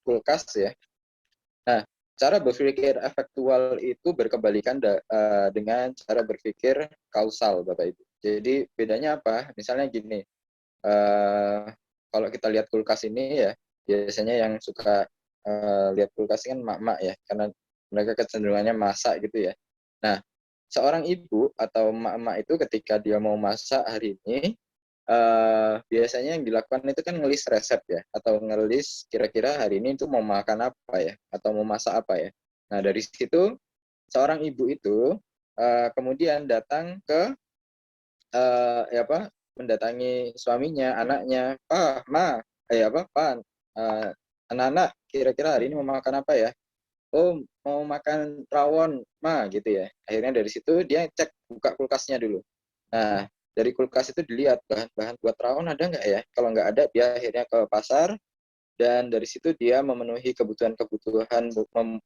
kulkas ya. Nah, cara berpikir efektual itu berkebalikan dengan cara berpikir kausal, Bapak Ibu. Jadi bedanya apa? Misalnya gini, kalau kita lihat kulkas ini ya, biasanya yang suka lihat kulkas kan mak-mak ya, karena mereka kecenderungannya masak gitu ya. Nah, seorang ibu atau mak-mak itu ketika dia mau masak hari ini, biasanya yang dilakukan itu kan ngelis resep ya, atau ngelis kira-kira hari ini itu mau makan apa ya, atau mau masak apa ya. Nah, dari situ seorang ibu itu kemudian datang ke ya apa, mendatangi suaminya, anaknya, "Pak, Ma, apa, Pak, anak-anak kira-kira hari ini mau makan apa ya?" "Oh, mau makan rawon, Ma," gitu ya. Akhirnya dari situ dia cek, buka kulkasnya dulu. Nah, dari kulkas itu dilihat bahan-bahan buat rawon ada nggak ya? Kalau nggak ada, dia akhirnya ke pasar dan dari situ dia memenuhi kebutuhan-kebutuhan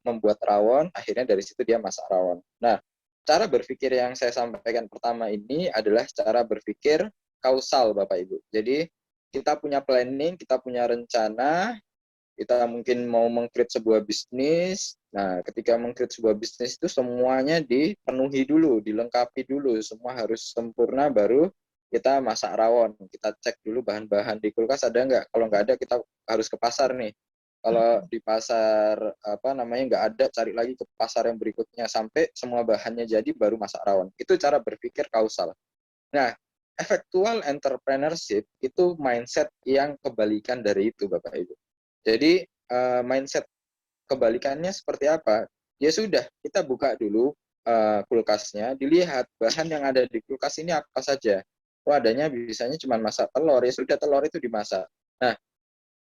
membuat rawon, akhirnya dari situ dia masak rawon. Nah, cara berpikir yang saya sampaikan pertama ini adalah cara berpikir kausal, Bapak Ibu. Jadi, kita punya planning, kita punya rencana, kita mungkin mau meng-create sebuah bisnis. Nah, ketika meng-create sebuah bisnis itu semuanya dipenuhi dulu, dilengkapi dulu, semua harus sempurna baru kita masak rawon. Kita cek dulu bahan-bahan di kulkas ada nggak. Kalau nggak ada, kita harus ke pasar nih. Kalau di pasar apa namanya nggak ada, cari lagi ke pasar yang berikutnya sampai semua bahannya jadi baru masak rawon. Itu cara berpikir kausal. Nah, effectual entrepreneurship itu mindset yang kebalikan dari itu, Bapak Ibu. Jadi mindset kebalikannya seperti apa? Ya sudah, kita buka dulu kulkasnya, dilihat bahan yang ada di kulkas ini apa saja. Oh, adanya bisanya cuma masak telur, ya sudah telur itu dimasak. Nah,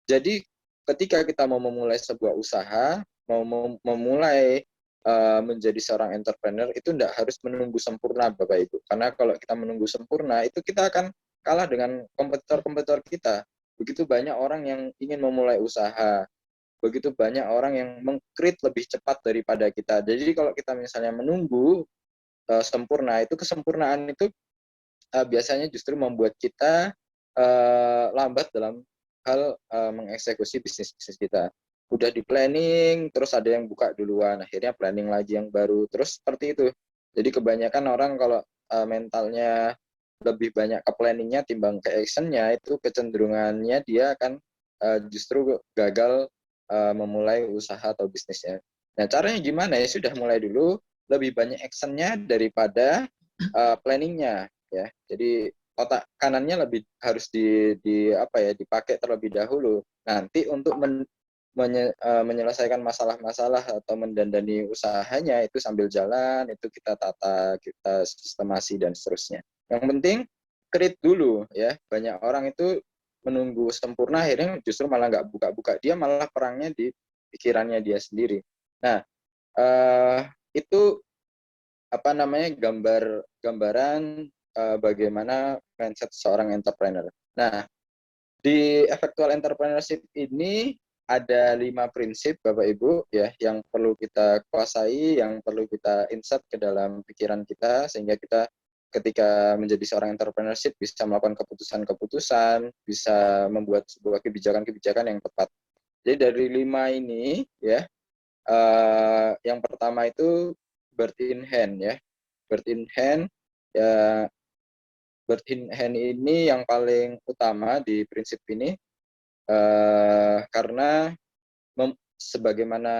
jadi ketika kita mau memulai sebuah usaha, mau memulai menjadi seorang entrepreneur, itu tidak harus menunggu sempurna, Bapak Ibu. Karena kalau kita menunggu sempurna, itu kita akan kalah dengan kompetitor-kompetitor kita. Begitu banyak orang yang ingin memulai usaha, begitu banyak orang yang meng-create lebih cepat daripada kita. Jadi kalau kita misalnya menunggu sempurna, itu kesempurnaan itu biasanya justru membuat kita lambat dalam hal mengeksekusi bisnis-bisnis kita. Udah di planning, terus ada yang buka duluan, akhirnya planning lagi yang baru, terus seperti itu. Jadi kebanyakan orang kalau mentalnya lebih banyak ke planningnya timbang ke actionnya, itu kecenderungannya dia akan justru gagal memulai usaha atau bisnisnya. Nah, caranya gimana ya? Sudah mulai dulu, lebih banyak actionnya daripada planningnya ya. Jadi otak kanannya lebih harus di apa ya, dipakai terlebih dahulu. Nanti untuk menyelesaikan masalah-masalah atau mendandani usahanya itu sambil jalan, itu kita tata, kita sistemasi dan seterusnya. Yang penting create dulu ya. Banyak orang itu menunggu sempurna, akhirnya justru malah nggak buka-buka. Dia malah perangnya di pikirannya dia sendiri. Nah, itu apa namanya gambaran bagaimana mindset seorang entrepreneur. Nah, di effectual entrepreneurship ini ada 5 prinsip, Bapak Ibu, ya, yang perlu kita kuasai, yang perlu kita insert ke dalam pikiran kita, sehingga kita ketika menjadi seorang entrepreneurship bisa melakukan keputusan-keputusan, bisa membuat sebuah kebijakan-kebijakan yang tepat. Jadi dari 5 ini, ya, yang pertama itu bird in hand, ya. Bird in hand, ya, bird in hand ini yang paling utama di prinsip ini karena sebagaimana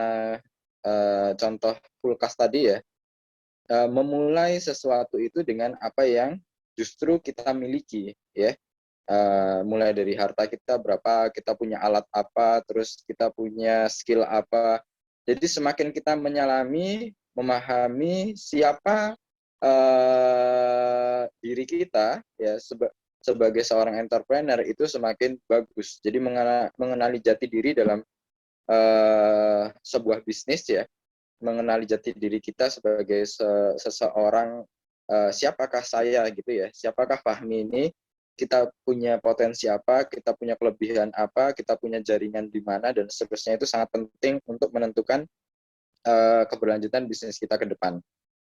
contoh kulkas tadi ya, memulai sesuatu itu dengan apa yang justru kita miliki ya. Mulai dari harta kita berapa, kita punya alat apa, terus kita punya skill apa. Jadi semakin kita menyelami, memahami siapa diri kita ya sebagai seorang entrepreneur itu semakin bagus. Jadi mengenali jati diri dalam sebuah bisnis ya, mengenali jati diri kita sebagai seseorang, siapakah saya gitu ya, siapakah Fahmi ini, kita punya potensi apa, kita punya kelebihan apa, kita punya jaringan di mana, dan seterusnya. Itu sangat penting untuk menentukan keberlanjutan bisnis kita ke depan.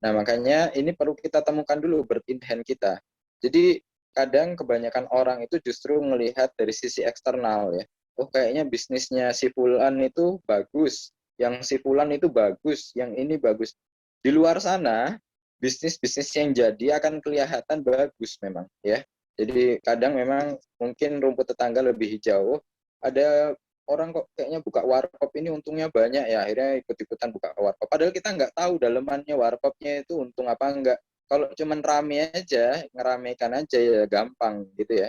Nah, makanya ini perlu kita temukan dulu bird in hand kita. Jadi kadang kebanyakan orang itu justru melihat dari sisi eksternal ya. oh kayaknya bisnisnya si Fulan itu bagus, yang si Fulan itu bagus, yang ini bagus. Di luar sana, bisnis-bisnis yang jadi akan kelihatan bagus memang ya. Jadi kadang memang mungkin rumput tetangga lebih hijau. Ada orang kok kayaknya buka warkop ini untungnya banyak ya, akhirnya ikut-ikutan buka warkop. Padahal kita nggak tahu dalemannya warkopnya itu untung apa enggak. Kalau cuman rame aja, ngeramekan aja ya gampang gitu ya.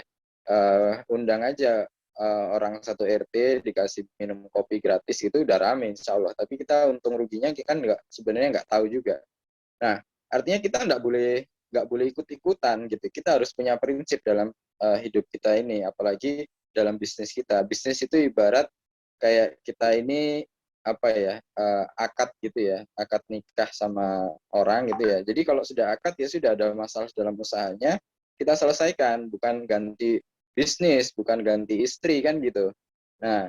Undang aja orang satu RT dikasih minum kopi gratis itu udah rame insya Allah. Tapi kita untung ruginya kan nggak, sebenarnya nggak tahu juga. Nah, artinya kita nggak boleh ikut-ikutan gitu. Kita harus punya prinsip dalam hidup kita ini, apalagi dalam bisnis kita. Bisnis itu ibarat kayak kita ini apa ya, akad gitu ya, akad nikah sama orang gitu ya. Jadi kalau sudah akad ya sudah, ada masalah dalam usahanya kita selesaikan, bukan ganti bisnis, bukan ganti istri kan gitu. Nah,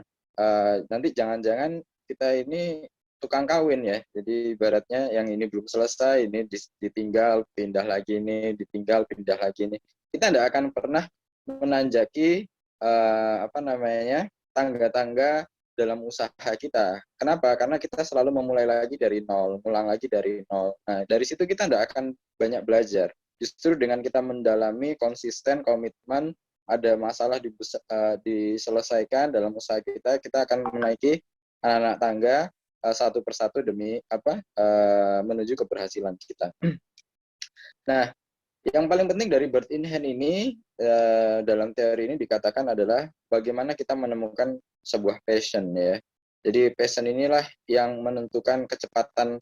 nanti jangan-jangan kita ini tukang kawin ya. Jadi ibaratnya yang ini belum selesai, ini ditinggal, pindah lagi ini, ditinggal, pindah lagi ini. Kita tidak akan pernah menanjaki apa namanya, tangga-tangga dalam usaha kita. Kenapa? Karena kita selalu memulai lagi dari nol, ulang lagi dari nol. Nah, dari situ kita tidak akan banyak belajar. Justru dengan kita mendalami, konsisten, komitmen, ada masalah diselesaikan dalam usaha kita, kita akan menaiki anak-anak tangga satu persatu demi apa menuju keberhasilan kita. Nah, yang paling penting dari bird in hand ini dalam teori ini dikatakan adalah bagaimana kita menemukan sebuah passion ya. Jadi passion inilah yang menentukan kecepatan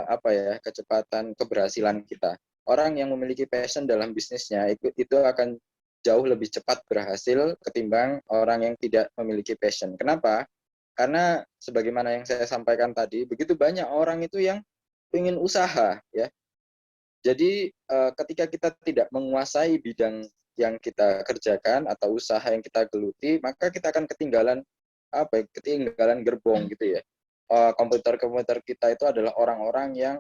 apa ya, kecepatan keberhasilan kita. Orang yang memiliki passion dalam bisnisnya itu akan jauh lebih cepat berhasil ketimbang orang yang tidak memiliki passion. Kenapa? Karena sebagaimana yang saya sampaikan tadi, begitu banyak orang itu yang ingin usaha ya. Jadi ketika kita tidak menguasai bidang yang kita kerjakan atau usaha yang kita geluti, maka kita akan ketinggalan apa ya, ketinggalan gerbong gitu ya. Komputer-komputer kita itu adalah orang-orang yang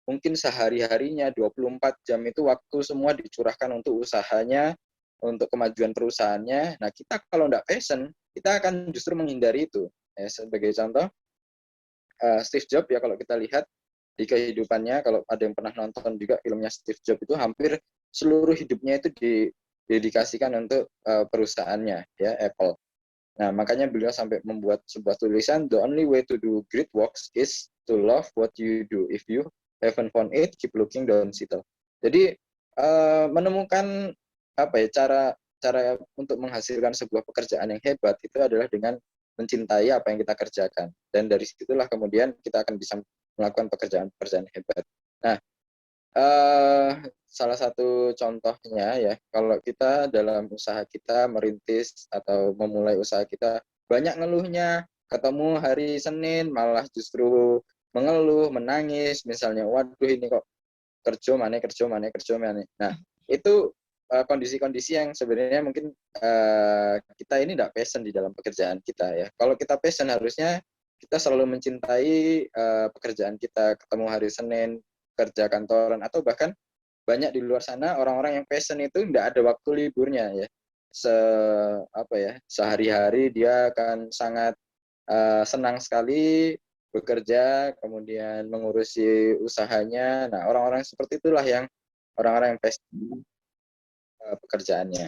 mungkin sehari-harinya 24 jam itu waktu semua dicurahkan untuk usahanya, untuk kemajuan perusahaannya. Nah, kita kalau tidak passion, kita akan justru menghindari itu. Ya, sebagai contoh, Steve Jobs ya, kalau kita lihat di kehidupannya, kalau ada yang pernah nonton juga filmnya Steve Jobs, itu hampir seluruh hidupnya itu didedikasikan untuk perusahaannya ya, Apple. Nah, makanya beliau sampai membuat sebuah tulisan, the only way to do great works is to love what you do. If you haven't found it, keep looking, don't settle. Jadi menemukan apa ya, cara cara untuk menghasilkan sebuah pekerjaan yang hebat itu adalah dengan mencintai apa yang kita kerjakan, dan dari situlah kemudian kita akan bisa melakukan pekerjaan-pekerjaan hebat. Nah, salah satu contohnya ya, kalau kita dalam usaha kita merintis atau memulai usaha kita banyak ngeluhnya, ketemu hari Senin malah justru mengeluh, menangis, misalnya, waduh ini kok kerja mana, kerja mana, kerja mana. Nah, itu kondisi-kondisi yang sebenarnya mungkin kita ini tidak passion di dalam pekerjaan kita ya. Kalau kita passion, harusnya kita selalu mencintai pekerjaan kita, ketemu hari Senin, kerja kantoran, atau bahkan banyak di luar sana orang-orang yang passion itu tidak ada waktu liburnya ya. Apa ya, sehari-hari dia akan sangat senang sekali bekerja, kemudian mengurusi usahanya. Nah, orang-orang seperti itulah yang orang-orang yang passion pekerjaannya.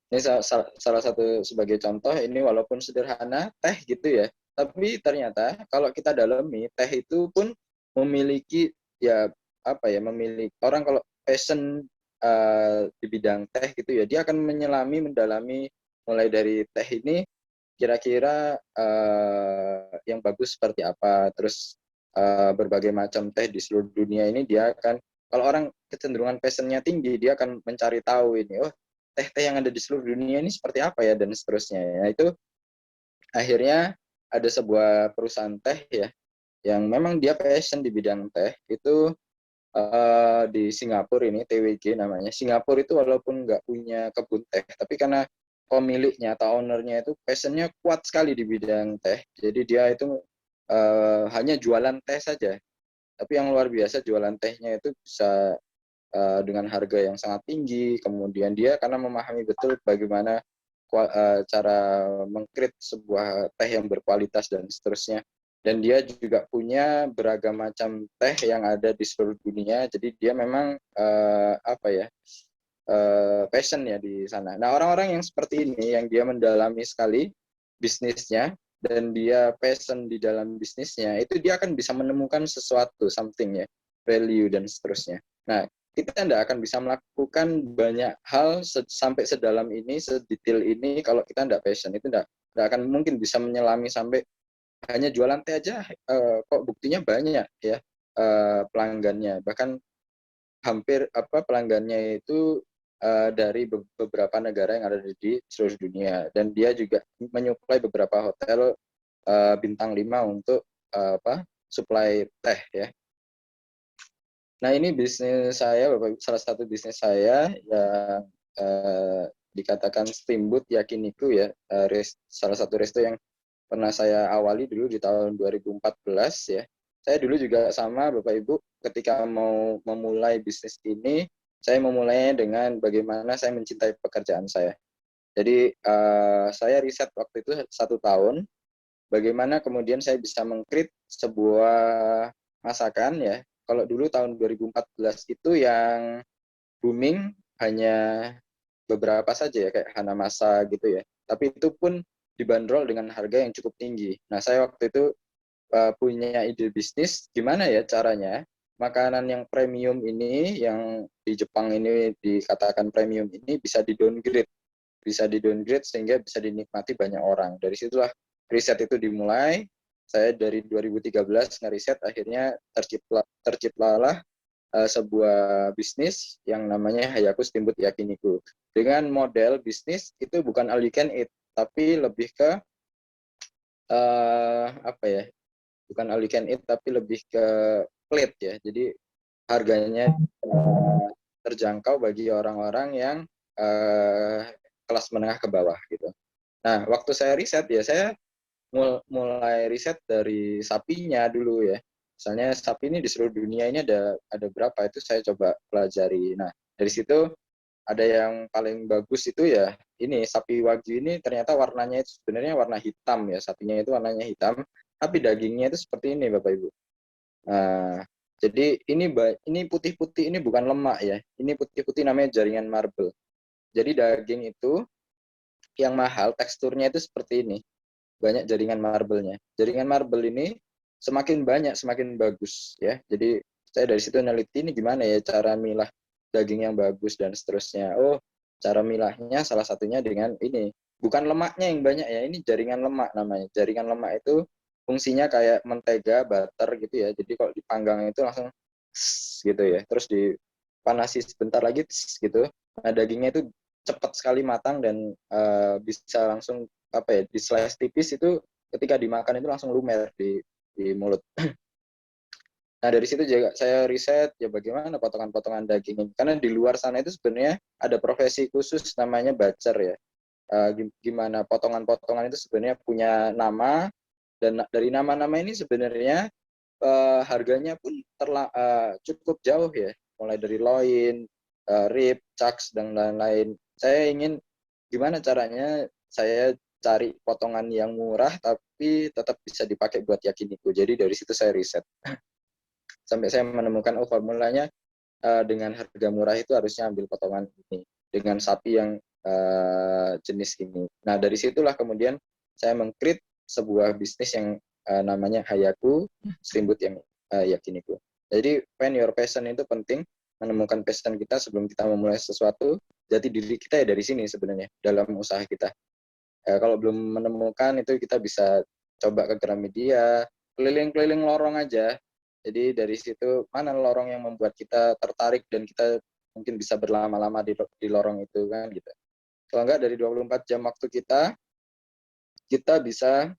Ini salah satu sebagai contoh, ini walaupun sederhana, teh gitu ya. Tapi ternyata kalau kita dalami, teh itu pun memiliki ya apa ya, memiliki orang kalau passion di bidang teh gitu ya, dia akan menyelami, mendalami mulai dari teh ini kira-kira yang bagus seperti apa, terus berbagai macam teh di seluruh dunia ini dia akan, kalau orang kecenderungan passionnya tinggi, dia akan mencari tahu ini, oh teh-teh yang ada di seluruh dunia ini seperti apa ya, dan seterusnya. Nah, itu akhirnya ada sebuah perusahaan teh ya, yang memang dia passion di bidang teh, itu di Singapura ini, TWG namanya. Singapura itu walaupun nggak punya kebun teh, tapi karena pemiliknya atau ownernya itu passionnya kuat sekali di bidang teh, jadi dia itu hanya jualan teh saja. Tapi yang luar biasa, jualan tehnya itu bisa dengan harga yang sangat tinggi. Kemudian dia karena memahami betul bagaimana cara mengcreate sebuah teh yang berkualitas dan seterusnya. Dan dia juga punya beragam macam teh yang ada di seluruh dunia. Jadi dia memang passion ya di sana. Nah, orang-orang yang seperti ini, yang dia mendalami sekali bisnisnya dan dia passion di dalam bisnisnya, itu dia akan bisa menemukan sesuatu, something ya, value dan seterusnya. Nah, kita tidak akan bisa melakukan banyak hal sampai sedalam ini, sedetail ini kalau kita tidak passion. Itu tidak akan mungkin bisa menyelami sampai hanya jualan teh aja. Kok buktinya banyak ya pelanggannya. Bahkan hampir pelanggannya itu dari beberapa negara yang ada di seluruh dunia, dan dia juga menyuplai beberapa hotel bintang 5 untuk supply teh ya. Nah, ini bisnis saya, Bapak, salah satu bisnis saya yang dikatakan Steamboat Yakiniku ya, salah satu resto yang pernah saya awali dulu di tahun 2014 ya. Saya dulu juga sama Bapak Ibu, ketika mau memulai bisnis ini, saya memulainya dengan bagaimana saya mencintai pekerjaan saya. Jadi saya riset waktu itu 1 tahun, bagaimana kemudian saya bisa mengcreate sebuah masakan ya. Kalau dulu tahun 2014 itu yang booming hanya beberapa saja ya, kayak Hanamasa gitu ya. Tapi itu pun dibanderol dengan harga yang cukup tinggi. Nah, saya waktu itu punya ide bisnis, gimana ya caranya makanan yang premium ini, yang di Jepang ini dikatakan premium ini, bisa di downgrade sehingga bisa dinikmati banyak orang. Dari situlah riset itu dimulai. Saya dari 2013 ngeriset, akhirnya terciptalah sebuah bisnis yang namanya Hayaku Steamboat Yakiniku. Dengan model bisnis itu bukan all you can eat, tapi lebih ke apa ya? Bukan all you can eat, tapi lebih ke plate ya. Jadi harganya terjangkau bagi orang-orang yang kelas menengah ke bawah gitu. Nah, waktu saya riset ya, saya mulai riset dari sapinya dulu ya. Misalnya sapi ini di seluruh dunia ini ada berapa, itu saya coba pelajari. Nah, dari situ ada yang paling bagus itu ya ini sapi wagyu ini, ternyata warnanya itu sebenarnya warna hitam ya, sapinya itu warnanya hitam, tapi dagingnya itu seperti ini Bapak Ibu. Nah, jadi ini putih-putih ini bukan lemak ya, ini putih-putih namanya jaringan marble. Jadi daging itu yang mahal teksturnya itu seperti ini, banyak jaringan marble-nya. Jaringan marble ini semakin banyak semakin bagus ya. Jadi saya dari situ neliti ini gimana ya cara milah daging yang bagus dan seterusnya. Oh, cara milahnya salah satunya dengan ini. Bukan lemaknya yang banyak ya, ini jaringan lemak namanya. Jaringan lemak itu fungsinya kayak mentega, butter gitu ya. Jadi kalau dipanggang itu langsung gitu ya. Terus dipanasi sebentar lagi gitu. Nah, dagingnya itu cepat sekali matang dan bisa langsung di slice tipis, itu ketika dimakan itu langsung lumer di mulut. Nah, dari situ juga saya riset ya bagaimana potongan-potongan daging ini, karena di luar sana itu sebenarnya ada profesi khusus namanya butcher ya. Gimana potongan-potongan itu sebenarnya punya nama, dan dari nama-nama ini sebenarnya harganya pun cukup jauh ya, mulai dari loin, rib, chucks dan lain-lain. Saya ingin gimana caranya saya cari potongan yang murah tapi tetap bisa dipakai buat yakiniku. Jadi dari situ saya riset sampai saya menemukan formulanya, dengan harga murah itu harusnya ambil potongan ini dengan sapi yang jenis ini. Nah, dari situlah kemudian saya mengcreate sebuah bisnis yang namanya Hayaku Steamboat yang Yakiniku. Jadi find your passion itu penting, menemukan passion kita sebelum kita memulai sesuatu. Jati diri kita ya dari sini sebenarnya dalam usaha kita. Kalau belum menemukan itu, kita bisa coba ke Gramedia, keliling-keliling lorong aja. Jadi dari situ mana lorong yang membuat kita tertarik dan kita mungkin bisa berlama-lama di lorong itu kan gitu. Kalau enggak dari 24 jam waktu kita bisa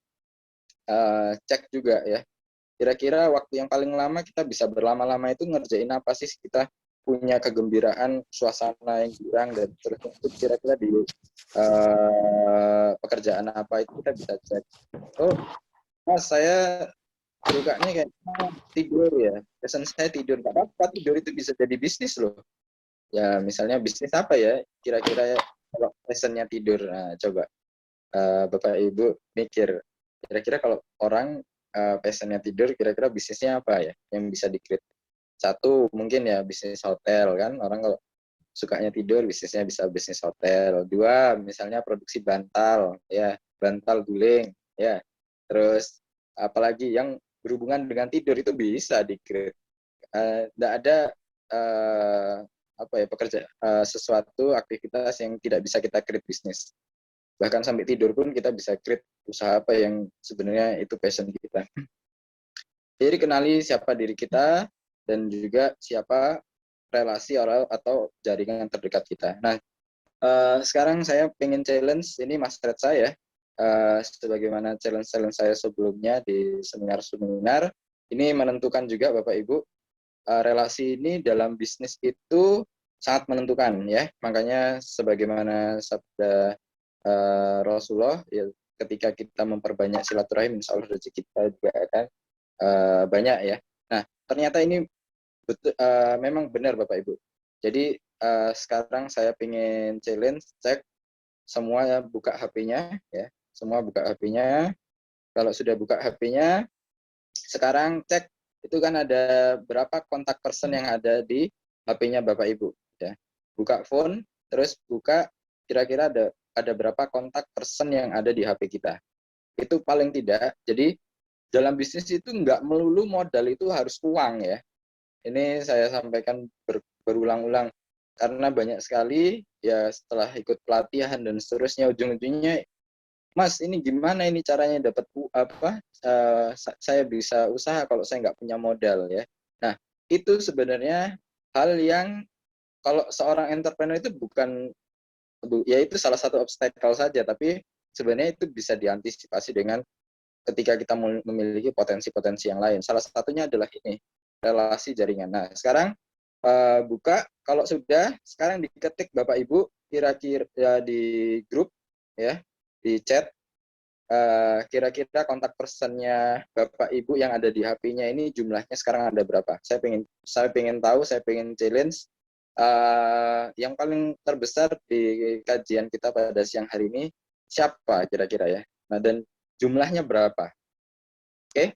cek juga ya. Kira-kira waktu yang paling lama kita bisa berlama-lama itu ngerjain apa sih, kita punya kegembiraan, suasana yang kurang, dan terus itu kira-kira di pekerjaan apa itu kita bisa cek. Oh, Mas, saya sukanya kayak tidur ya. Pesan saya tidur, nggak apa-apa, tidur itu bisa jadi bisnis loh. Ya, misalnya bisnis apa ya? Kira-kira ya, kalau passionnya tidur. Nah, coba Bapak Ibu mikir, kira-kira kalau orang passionnya tidur, kira-kira bisnisnya apa ya yang bisa di-create? Satu mungkin ya bisnis hotel kan, orang kalau sukanya tidur bisnisnya bisa bisnis hotel. Dua misalnya produksi bantal ya, bantal guling ya. Terus apalagi yang berhubungan dengan tidur itu bisa di-create. Tidak ada apa ya sesuatu aktivitas yang tidak bisa kita create bisnis. Bahkan sampai tidur pun kita bisa create usaha apa yang sebenarnya itu passion kita. Jadi kenali siapa diri kita dan juga siapa relasi orang atau jaringan terdekat kita. Nah, sekarang saya pengen challenge ini Mas Red saya, sebagaimana challenge saya sebelumnya di seminar-seminar, ini menentukan juga Bapak Ibu, relasi ini dalam bisnis itu sangat menentukan ya. Makanya sebagaimana sabda Rasulullah, ya, ketika kita memperbanyak silaturahim, insya Allah rezeki kita juga akan banyak ya. Nah, ternyata ini betul, memang benar Bapak Ibu. Jadi sekarang saya pengen challenge, cek semua buka HP-nya ya, semua buka HP-nya. Kalau sudah buka HP-nya, sekarang cek itu kan ada berapa kontak person yang ada di HP-nya Bapak Ibu ya. Buka phone, terus buka kira-kira ada berapa kontak person yang ada di HP kita. Itu paling tidak. Jadi dalam bisnis itu nggak melulu modal itu harus uang ya. Ini saya sampaikan berulang-ulang karena banyak sekali ya setelah ikut pelatihan dan seterusnya ujung-ujungnya, Mas ini gimana ini caranya dapat apa? Saya bisa usaha kalau saya nggak punya modal ya. Nah itu sebenarnya hal yang kalau seorang entrepreneur itu bukan, ya itu salah satu obstacle saja, tapi sebenarnya itu bisa diantisipasi dengan ketika kita memiliki potensi-potensi yang lain. Salah satunya adalah ini, relasi jaringan. Nah, sekarang buka, kalau sudah, sekarang diketik Bapak Ibu, kira-kira ya, di grup, ya, di chat, kira-kira kontak personnya Bapak Ibu yang ada di HP-nya ini jumlahnya sekarang ada berapa? Saya pengen tahu, saya pengen challenge. Yang paling terbesar di kajian kita pada siang hari ini siapa kira-kira ya? Nah, dan jumlahnya berapa? Oke,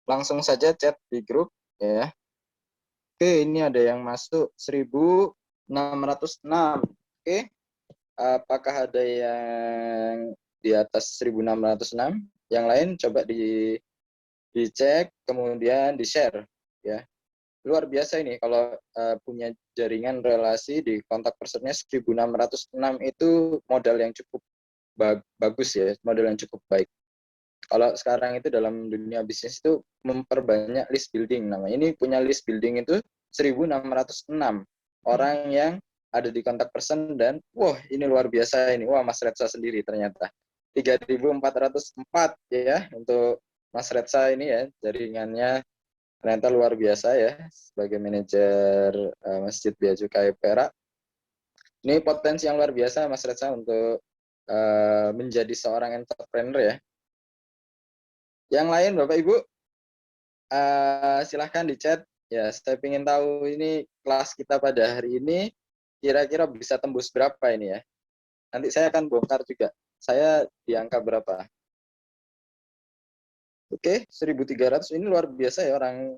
langsung saja chat di grup ya. Oke, ini ada yang masuk 1606. Oke, apakah ada yang di atas 1606? Yang lain coba dicek, kemudian di-share ya. Luar biasa ini kalau punya jaringan relasi di kontak personnya 1606 itu modal yang cukup bagus ya, modal yang cukup baik. Kalau sekarang itu dalam dunia bisnis itu memperbanyak list building. Namanya ini punya list building itu 1606 orang yang ada di kontak person, dan wah ini luar biasa ini. Wah Mas Retsa sendiri ternyata 3404 ya untuk Mas Retsa ini ya, jaringannya ternyata luar biasa ya sebagai manajer Masjid Bea Cukai Perak. Ini potensi yang luar biasa Mas Retsa untuk menjadi seorang entrepreneur ya. Yang lain Bapak Ibu, silahkan di chat ya. Saya ingin tahu ini kelas kita pada hari ini kira-kira bisa tembus berapa ini ya. Nanti saya akan bongkar juga. Saya di angka berapa? Oke, 1.300 ini luar biasa ya orang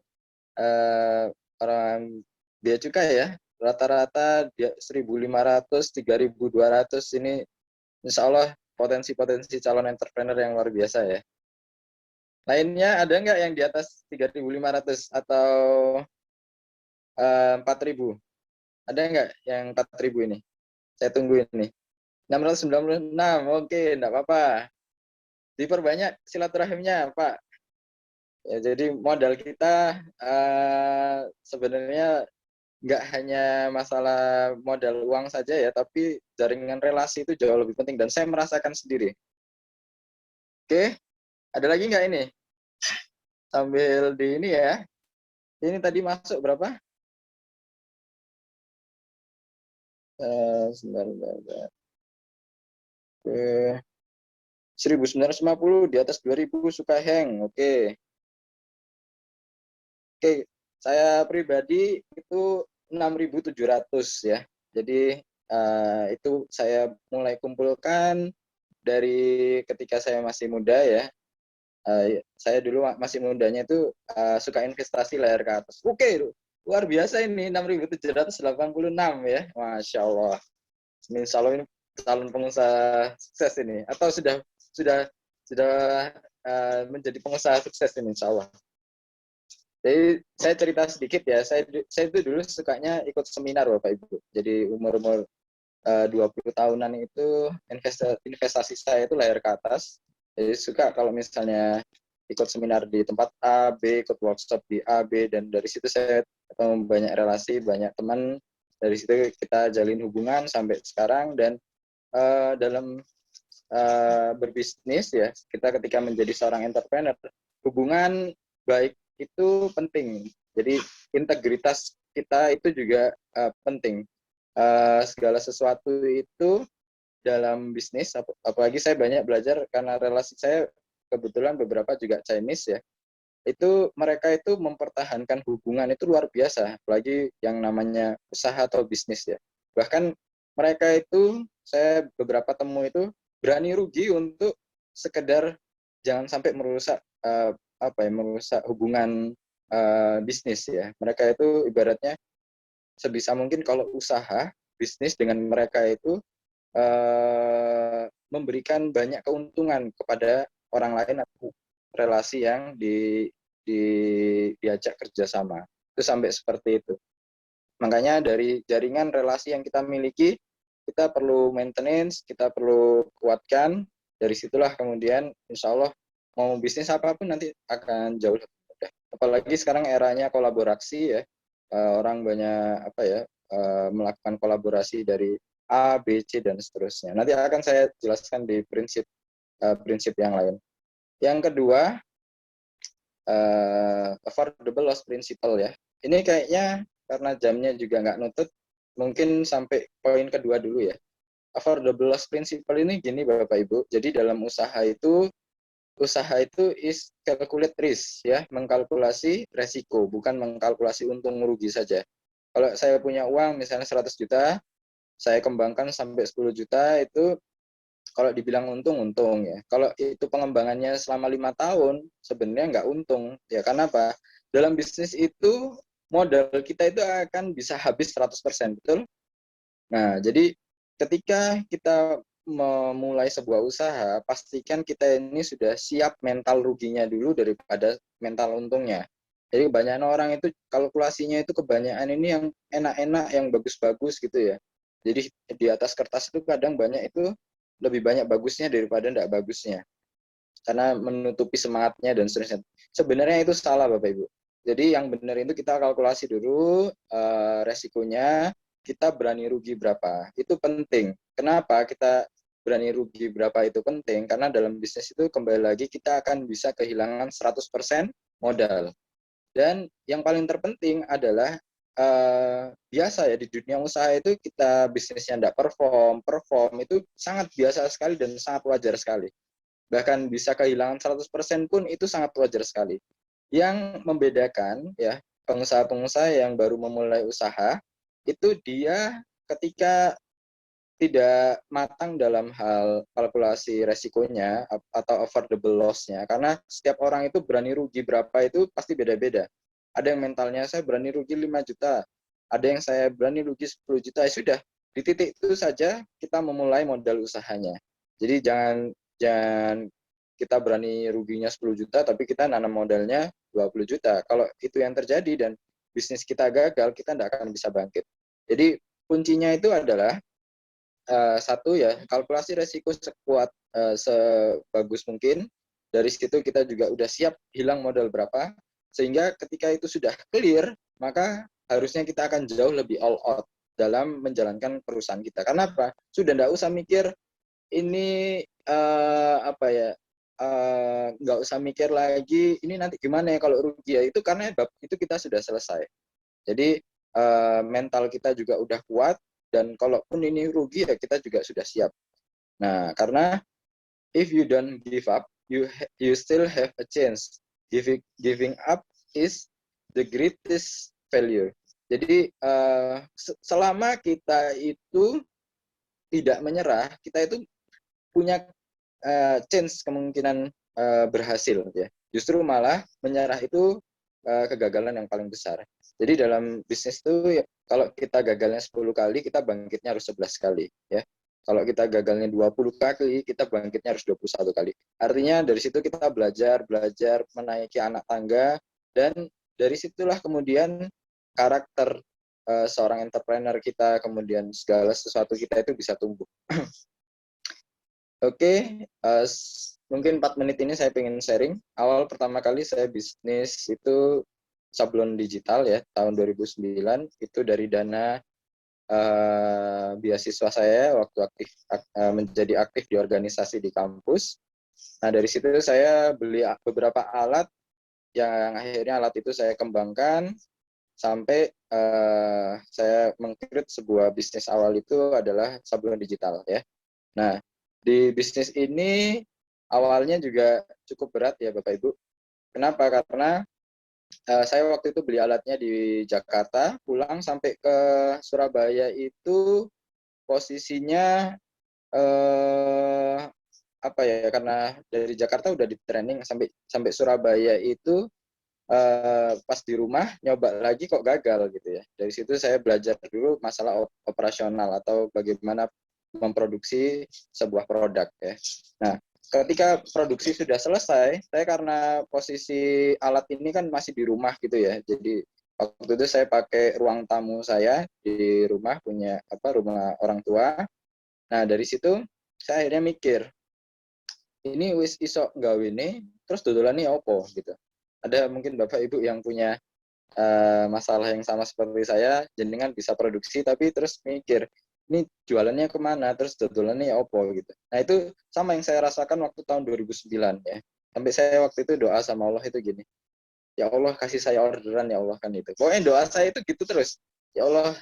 bea cukai ya. Rata-rata 1.500, 3.200 ini insya Allah potensi-potensi calon entrepreneur yang luar biasa ya. Lainnya ada nggak yang di atas 3.500 atau 4.000? Ada nggak yang 4.000 ini? Saya tunggu ini. 696, oke, enggak apa-apa. Diperbanyak silaturahimnya, Pak. Ya, jadi modal kita sebenarnya nggak hanya masalah modal uang saja ya, tapi jaringan relasi itu jauh lebih penting, dan saya merasakan sendiri. Oke, ada lagi nggak ini? Sambil di ini ya. Ini tadi masuk berapa? Sebentar, sebentar. Oke. 1950 di atas 2000 suka hang. Oke. Oke, saya pribadi itu 6.700 ya. Jadi itu saya mulai kumpulkan dari ketika saya masih muda ya. Saya dulu masih mudanya itu suka investasi layar ke atas. Oke, luar biasa ini 6.786 ya. Masya Allah. Insya Allah ini calon pengusaha sukses ini. Atau sudah menjadi pengusaha sukses ini insya Allah. Jadi saya cerita sedikit ya, saya itu dulu sukanya ikut seminar Bapak Ibu. Jadi umur 20 tahunan itu investasi saya itu layar ke atas. Jadi suka kalau misalnya ikut seminar di tempat A, B, ikut workshop di A, B, dan dari situ saya ketemu banyak relasi, banyak teman. Dari situ kita jalin hubungan sampai sekarang, dan dalam berbisnis ya, kita ketika menjadi seorang entrepreneur, hubungan baik itu penting. Jadi integritas kita itu juga penting. Segala sesuatu itu dalam bisnis, apalagi saya banyak belajar karena relasi saya kebetulan beberapa juga Chinese ya, itu mereka itu mempertahankan hubungan itu luar biasa, apalagi yang namanya usaha atau bisnis ya. Bahkan mereka itu, saya beberapa temu itu berani rugi untuk sekedar jangan sampai merusak merusak hubungan bisnis ya. Mereka itu ibaratnya sebisa mungkin kalau usaha bisnis dengan mereka itu memberikan banyak keuntungan kepada orang lain atau relasi yang diajak kerjasama. Itu sampai seperti itu. Makanya dari jaringan relasi yang kita miliki, kita perlu maintenance, kita perlu kuatkan. Dari situlah kemudian insya Allah mau bisnis apapun nanti akan jauh lebih mudah. Apalagi sekarang eranya kolaborasi ya, orang banyak melakukan kolaborasi dari A, B, C, dan seterusnya. Nanti akan saya jelaskan di prinsip yang lain. Yang kedua, affordable loss principle ya. Ini kayaknya karena jamnya juga nggak nutut, mungkin sampai poin kedua dulu ya. Affordable loss principle ini gini Bapak Ibu, jadi dalam usaha itu is calculate risk ya, mengkalkulasi resiko, bukan mengkalkulasi untung rugi saja. Kalau saya punya uang misalnya 100 juta, saya kembangkan sampai 10 juta, itu kalau dibilang untung ya. Kalau itu pengembangannya selama 5 tahun, sebenarnya nggak untung. Ya karena apa? Dalam bisnis itu modal kita itu akan bisa habis 100%, betul? Nah, jadi ketika kita memulai sebuah usaha, pastikan kita ini sudah siap mental ruginya dulu daripada mental untungnya. Jadi kebanyakan orang itu kalkulasinya itu kebanyakan ini yang enak-enak, yang bagus-bagus gitu ya. Jadi di atas kertas itu kadang banyak itu lebih banyak bagusnya daripada tidak bagusnya. Karena menutupi semangatnya dan seterusnya. Sebenarnya itu salah Bapak Ibu. Jadi yang benar itu kita kalkulasi dulu resikonya, kita berani rugi berapa. Itu penting. Kenapa kita berani rugi berapa itu penting? Karena dalam bisnis itu kembali lagi kita akan bisa kehilangan 100% modal. Dan yang paling terpenting adalah biasa ya di dunia usaha itu kita bisnisnya tidak perform itu sangat biasa sekali dan sangat wajar sekali. Bahkan bisa kehilangan 100% pun itu sangat wajar sekali. Yang membedakan ya pengusaha-pengusaha yang baru memulai usaha itu dia ketika tidak matang dalam hal kalkulasi resikonya atau affordable loss-nya, karena setiap orang itu berani rugi berapa itu pasti beda-beda. Ada yang mentalnya saya berani rugi 5 juta, ada yang saya berani rugi 10 juta, ya sudah, di titik itu saja kita memulai modal usahanya. Jadi jangan kita berani ruginya 10 juta tapi kita nanam modalnya 20 juta. Kalau itu yang terjadi dan bisnis kita gagal, kita tidak akan bisa bangkit. Jadi kuncinya itu adalah satu ya, kalkulasi resiko sekuat sebagus mungkin. Dari situ kita juga udah siap hilang modal berapa, sehingga ketika itu sudah clear, maka harusnya kita akan jauh lebih all out dalam menjalankan perusahaan kita. Karena apa? Sudah nggak usah mikir ini nggak usah mikir lagi ini nanti gimana ya kalau rugi ya, itu karena bab itu kita sudah selesai. Jadi mental kita juga udah kuat, dan kalaupun ini rugi ya kita juga sudah siap. Nah, karena if you don't give up, you still have a chance. Giving up is the greatest failure. Jadi selama kita itu tidak menyerah, kita itu punya chance kemungkinan berhasil ya. Justru malah menyerah itu kegagalan yang paling besar. Jadi dalam bisnis itu kalau kita gagalnya 10 kali, kita bangkitnya harus 11 kali ya. Kalau kita gagalnya 20 kali, kita bangkitnya harus 21 kali. Artinya dari situ kita belajar menaiki anak tangga, dan dari situlah kemudian karakter seorang entrepreneur kita, kemudian segala sesuatu kita itu bisa tumbuh. Oke, mungkin 4 menit ini saya ingin sharing. Awal pertama kali saya bisnis itu sablon digital ya, tahun 2009, itu dari dana beasiswa saya waktu menjadi aktif di organisasi di kampus. Nah, dari situ saya beli beberapa alat, yang akhirnya alat itu saya kembangkan sampai saya mengcreate sebuah bisnis awal itu adalah sablon digital ya. Nah, di bisnis ini awalnya juga cukup berat ya Bapak Ibu. Kenapa? Karena saya waktu itu beli alatnya di Jakarta, pulang sampai ke Surabaya itu posisinya apa ya? Karena dari Jakarta udah di training, sampai Surabaya itu pas di rumah nyoba lagi kok gagal gitu ya. Dari situ saya belajar dulu masalah operasional atau bagaimana memproduksi sebuah produk ya. Nah, ketika produksi sudah selesai, saya karena posisi alat ini kan masih di rumah gitu ya. Jadi waktu itu saya pakai ruang tamu saya di rumah, punya rumah orang tua. Nah, dari situ saya akhirnya mikir, ini wis iso gawe ini, terus dodolan ini opo gitu. Ada mungkin Bapak Ibu yang punya masalah yang sama seperti saya, jenengan bisa produksi tapi terus mikir, ini jualannya kemana, terus dodolannya ya opo gitu. Nah itu sama yang saya rasakan waktu tahun 2009 ya. Sampai saya waktu itu doa sama Allah itu gini, ya Allah kasih saya orderan ya Allah, kan itu. Pokoknya doa saya itu gitu terus. Ya Allah,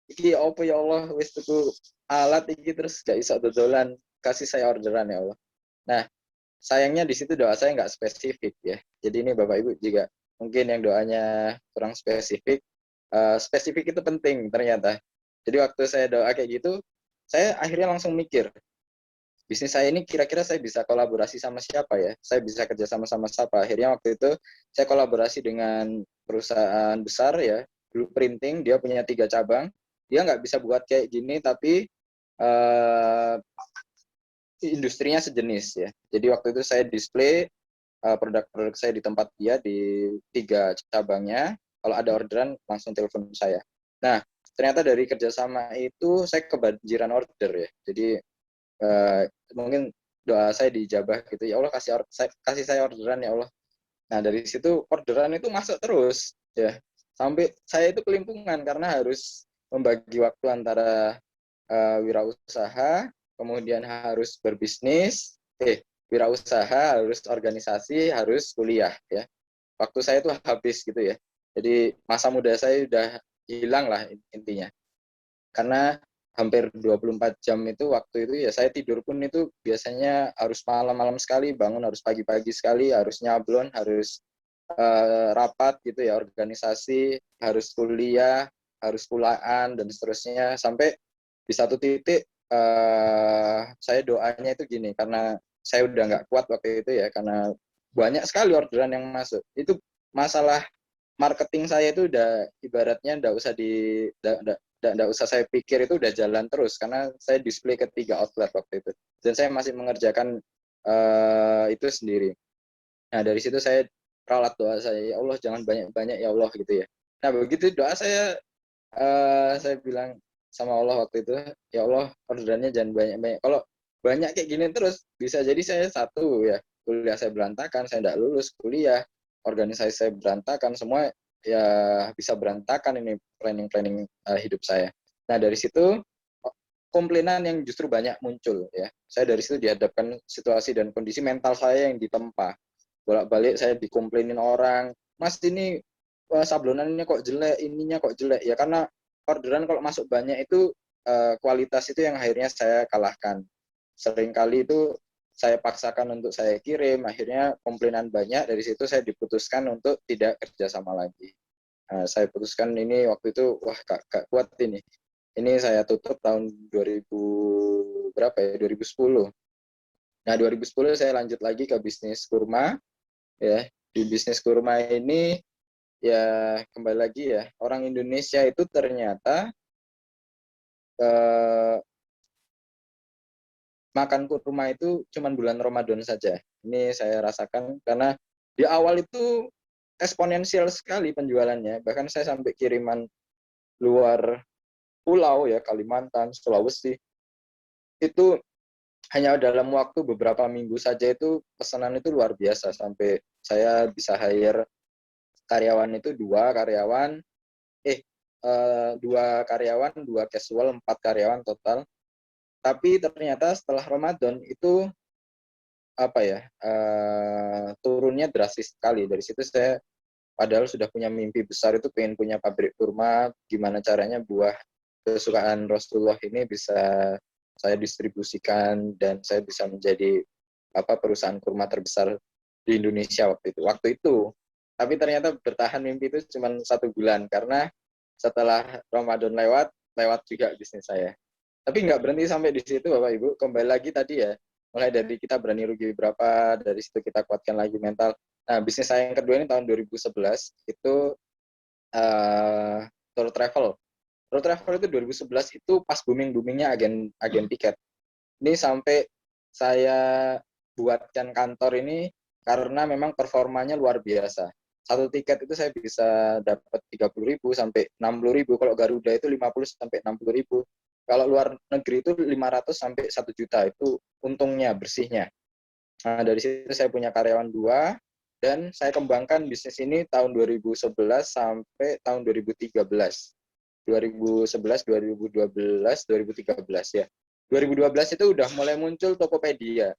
iki opo ya Allah, wis tuku alat iki terus gak bisa dodolan, kasih saya orderan ya Allah. Nah, sayangnya di situ doa saya nggak spesifik ya. Jadi ini Bapak Ibu juga mungkin yang doanya kurang spesifik, spesifik itu penting ternyata. Jadi waktu saya doa kayak gitu, saya akhirnya langsung mikir, bisnis saya ini kira-kira saya bisa kolaborasi sama siapa ya? Saya bisa kerja sama siapa? Akhirnya waktu itu saya kolaborasi dengan perusahaan besar ya, Blueprinting, dia punya 3 cabang. Dia nggak bisa buat kayak gini, tapi uh, industrinya sejenis ya. Jadi waktu itu saya display produk-produk saya di tempat dia di 3 cabangnya. Kalau ada orderan langsung telepon saya. Nah, ternyata dari kerjasama itu saya kebanjiran order ya. Jadi mungkin doa saya dijabah gitu. Ya Allah kasih saya orderan ya Allah. Nah dari situ orderan itu masuk terus ya. Sampai saya itu kelimpungan karena harus membagi waktu antara wirausaha, kemudian harus berbisnis, wirausaha, harus organisasi, harus kuliah ya. Waktu saya itu habis gitu ya. Jadi masa muda saya udah hilang lah intinya. Karena hampir 24 jam itu waktu itu ya saya tidur pun itu biasanya harus malam-malam sekali, bangun harus pagi-pagi sekali, harus nyablon, harus rapat gitu ya, organisasi, harus kuliah, harus kulaan dan seterusnya, sampai di satu titik saya doanya itu gini, karena saya udah nggak kuat waktu itu ya, karena banyak sekali orderan yang masuk. Itu masalah marketing saya itu udah ibaratnya nggak usah saya pikir, itu udah jalan terus karena saya display ke 3 outlet waktu itu, dan saya masih mengerjakan itu sendiri. Nah dari situ saya ralat doa saya, ya Allah jangan banyak-banyak ya Allah gitu ya. Nah begitu doa saya bilang sama Allah waktu itu, ya Allah orderannya jangan banyak-banyak. Kalau banyak kayak gini terus bisa jadi saya satu ya, kuliah saya berantakan, saya tidak lulus kuliah, organisasi saya berantakan, semua ya bisa berantakan ini planning hidup saya. Nah dari situ komplainan yang justru banyak muncul ya. Saya dari situ dihadapkan situasi dan kondisi mental saya yang ditempa. Bolak-balik saya dikomplainin orang, Mas ini sablonannya kok jelek, ininya kok jelek. Ya karena orderan kalau masuk banyak itu kualitas itu yang akhirnya saya kalahkan. Seringkali itu saya paksakan untuk saya kirim, akhirnya komplainan banyak, dari situ saya diputuskan untuk tidak kerjasama lagi. Nah, saya putuskan ini waktu itu, wah gak kuat ini. Ini saya tutup tahun 2000 berapa ya? 2010. Nah, 2010 saya lanjut lagi ke bisnis kurma ya. Di bisnis kurma ini ya kembali lagi ya, orang Indonesia itu ternyata eh, makan kurma itu cuman bulan Ramadan saja. Ini saya rasakan karena di awal itu eksponensial sekali penjualannya. Bahkan saya sampai kiriman luar pulau ya, Kalimantan, Sulawesi. Itu hanya dalam waktu beberapa minggu saja itu pesanan itu luar biasa. Sampai saya bisa hire karyawan itu eh, dua karyawan, dua casual, 4 karyawan total. Tapi ternyata setelah Ramadan itu apa ya, turunnya drastis sekali. Dari situ saya padahal sudah punya mimpi besar itu pengen punya pabrik kurma, gimana caranya buah kesukaan Rasulullah ini bisa saya distribusikan dan saya bisa menjadi perusahaan kurma terbesar di Indonesia waktu itu. Tapi ternyata bertahan mimpi itu cuma 1 bulan karena setelah Ramadan lewat juga bisnis saya. Tapi nggak berhenti sampai di situ Bapak Ibu, kembali lagi tadi ya, mulai dari kita berani rugi berapa, dari situ kita kuatkan lagi mental. Nah, bisnis saya yang kedua ini tahun 2011, itu tour travel. Tour travel itu 2011 itu pas booming-boomingnya agen tiket. Ini sampai saya buatkan kantor ini karena memang performanya luar biasa. Satu tiket itu saya bisa dapat 30.000 sampai 60.000. Kalau Garuda itu 50 sampai 60.000. Kalau luar negeri itu 500 sampai 1 juta. Itu untungnya, bersihnya. Nah, dari situ saya punya karyawan 2, dan saya kembangkan bisnis ini tahun 2011 sampai tahun 2013. 2011, 2012, 2013 ya. 2012 itu udah mulai muncul Tokopedia,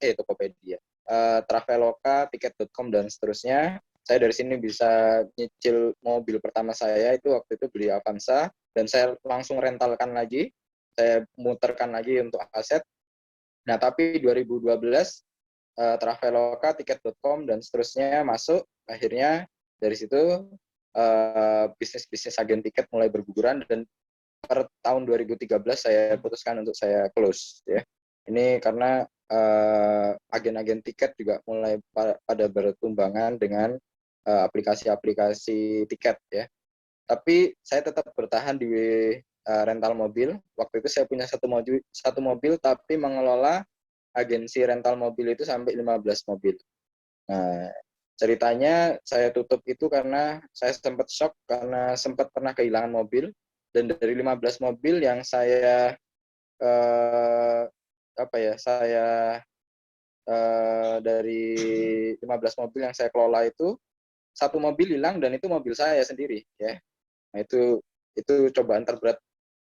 Traveloka, Tiket.com dan seterusnya. Saya dari sini bisa nyicil mobil pertama saya itu waktu itu beli Avanza dan saya langsung rentalkan lagi, saya muterkan lagi untuk aset. Nah, tapi 2012 Traveloka, Tiket.com dan seterusnya masuk, akhirnya dari situ bisnis-bisnis agen tiket mulai berguguran dan per tahun 2013 saya putuskan untuk saya close ya. Ini karena agen-agen tiket juga mulai pada bertumbangan dengan aplikasi-aplikasi tiket ya. Tapi saya tetap bertahan di rental mobil. Waktu itu saya punya satu mobil tapi mengelola agensi rental mobil itu sampai 15 mobil. Nah, ceritanya saya tutup itu karena saya sempat shock karena sempat pernah kehilangan mobil, dan dari 15 mobil yang saya eh, dari 15 mobil yang saya kelola itu satu mobil hilang dan itu mobil saya sendiri ya. Nah, itu cobaan terberat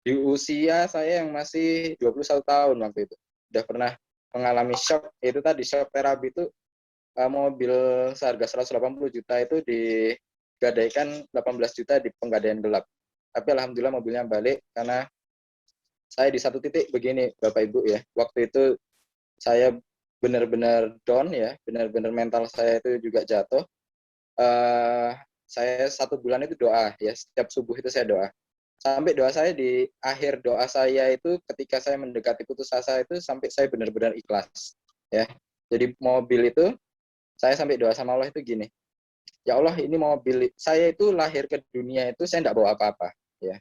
di usia saya yang masih 21 tahun waktu itu. Udah pernah mengalami shock, itu tadi shock terapi itu, mobil seharga 180 juta itu digadaikan 18 juta di penggadaian gelap. Tapi alhamdulillah mobilnya balik karena saya di satu titik begini Bapak Ibu ya. Waktu itu saya benar-benar down ya, benar-benar mental saya itu juga jatuh. Saya 1 bulan itu doa ya, setiap subuh itu saya doa. Sampai doa saya di akhir doa saya itu ketika saya mendekati putus asa itu sampai saya benar-benar ikhlas ya. Jadi mobil itu saya sampai doa sama Allah itu gini, ya Allah ini mobil saya itu lahir ke dunia itu saya tidak bawa apa-apa ya.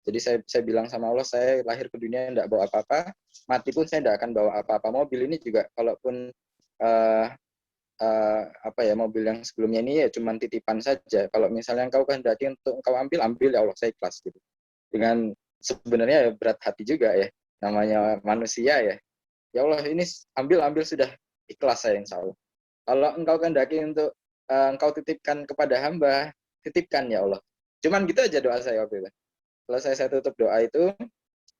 Jadi saya bilang sama Allah, saya lahir ke dunia tidak bawa apa-apa, mati pun saya tidak akan bawa apa-apa. Mobil ini juga kalaupun uh, mobil yang sebelumnya ini ya cuma titipan saja. Kalau misalnya engkau kehendaki untuk engkau ambil ya Allah, saya ikhlas gitu. Dengan sebenarnya ya berat hati juga ya, namanya manusia ya. Ya Allah ini ambil sudah, ikhlas saya insya Allah. Kalau engkau kehendaki untuk engkau titipkan kepada hamba, titipkan ya Allah. Cuman gitu aja doa saya waktu itu. Selesai saya tutup doa itu,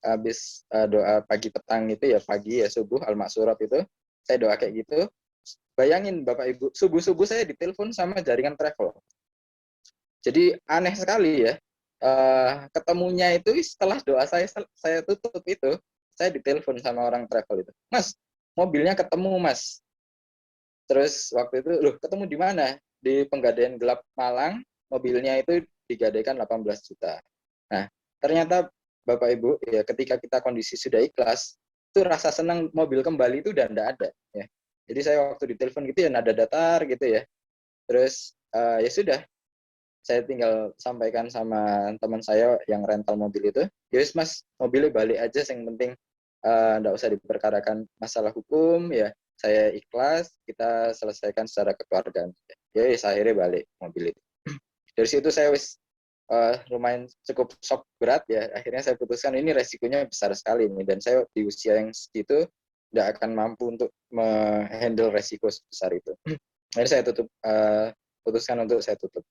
habis doa pagi petang itu ya, pagi ya subuh al-maksurat itu, saya doa kayak gitu. Bayangin Bapak Ibu, subuh-subuh saya ditelepon sama jaringan travel. Jadi aneh sekali ya. Ketemunya itu setelah doa saya tutup itu, saya ditelepon sama orang travel itu. Mas, mobilnya ketemu Mas. Terus waktu itu, loh ketemu di mana? Di Penggadaian Gelap Malang, mobilnya itu digadaikan 18 juta. Nah, ternyata Bapak Ibu, ya ketika kita kondisi sudah ikhlas, itu rasa senang mobil kembali itu udah enggak ada. Ya. Jadi saya waktu ditelepon gitu ya nada datar gitu ya. Terus ya sudah, saya tinggal sampaikan sama teman saya yang rental mobil itu, ya mas, mobilnya balik aja, yang penting nggak usah diperkarakan masalah hukum, ya saya ikhlas, kita selesaikan secara kekeluargaan. Ya akhirnya balik mobil itu. Dari situ saya lumayan cukup shock berat ya, akhirnya saya putuskan ini resikonya besar sekali ini, dan saya di usia yang segitu tidak akan mampu untuk menghandle resiko sebesar itu. Jadi saya putuskan untuk saya tutup.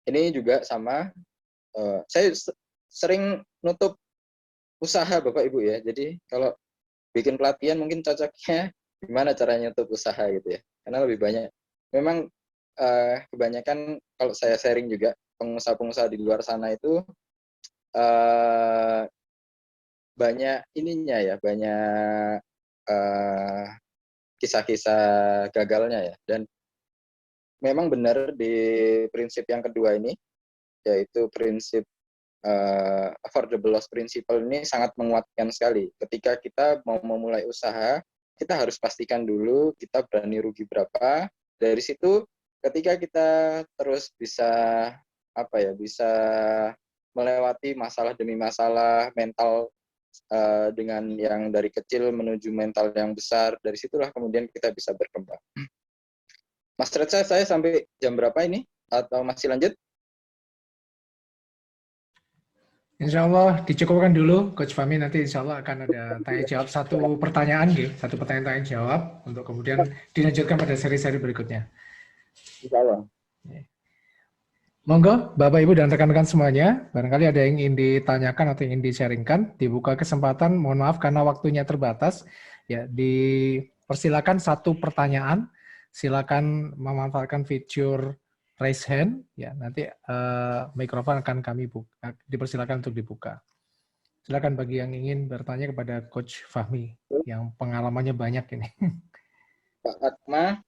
Ini juga sama, saya sering nutup usaha Bapak Ibu ya. Jadi kalau bikin pelatihan mungkin cocoknya gimana caranya nutup usaha gitu ya. Karena lebih banyak, memang kebanyakan kalau saya sharing juga, pengusaha-pengusaha di luar sana itu banyak ininya ya, banyak kisah-kisah gagalnya ya. Dan memang benar di prinsip yang kedua ini, yaitu prinsip affordable loss principle ini sangat menguatkan sekali. Ketika kita mau memulai usaha, kita harus pastikan dulu kita berani rugi berapa. Dari situ, ketika kita terus bisa bisa melewati masalah demi masalah mental, dengan yang dari kecil menuju mental yang besar, dari situlah kemudian kita bisa berkembang. Mas Retsa, saya sampai jam berapa ini? Atau masih lanjut? Insya Allah dicukupkan dulu, Coach Fahmi. Nanti insya Allah akan ada tanya jawab satu pertanyaan, satu pertanyaan tanya jawab, untuk kemudian dilanjutkan pada seri-seri berikutnya. Insya Allah. Monggo, Bapak, Ibu, dan rekan-rekan semuanya, barangkali ada yang ingin ditanyakan atau ingin di-sharingkan, dibuka kesempatan. Mohon maaf karena waktunya terbatas. Ya, dipersilakan satu pertanyaan. Silakan memanfaatkan fitur raise hand. Ya, nanti mikrofon akan kami buka. Dipersilakan untuk dibuka. Silakan bagi yang ingin bertanya kepada Coach Fahmi, yang pengalamannya banyak ini. Pak Akma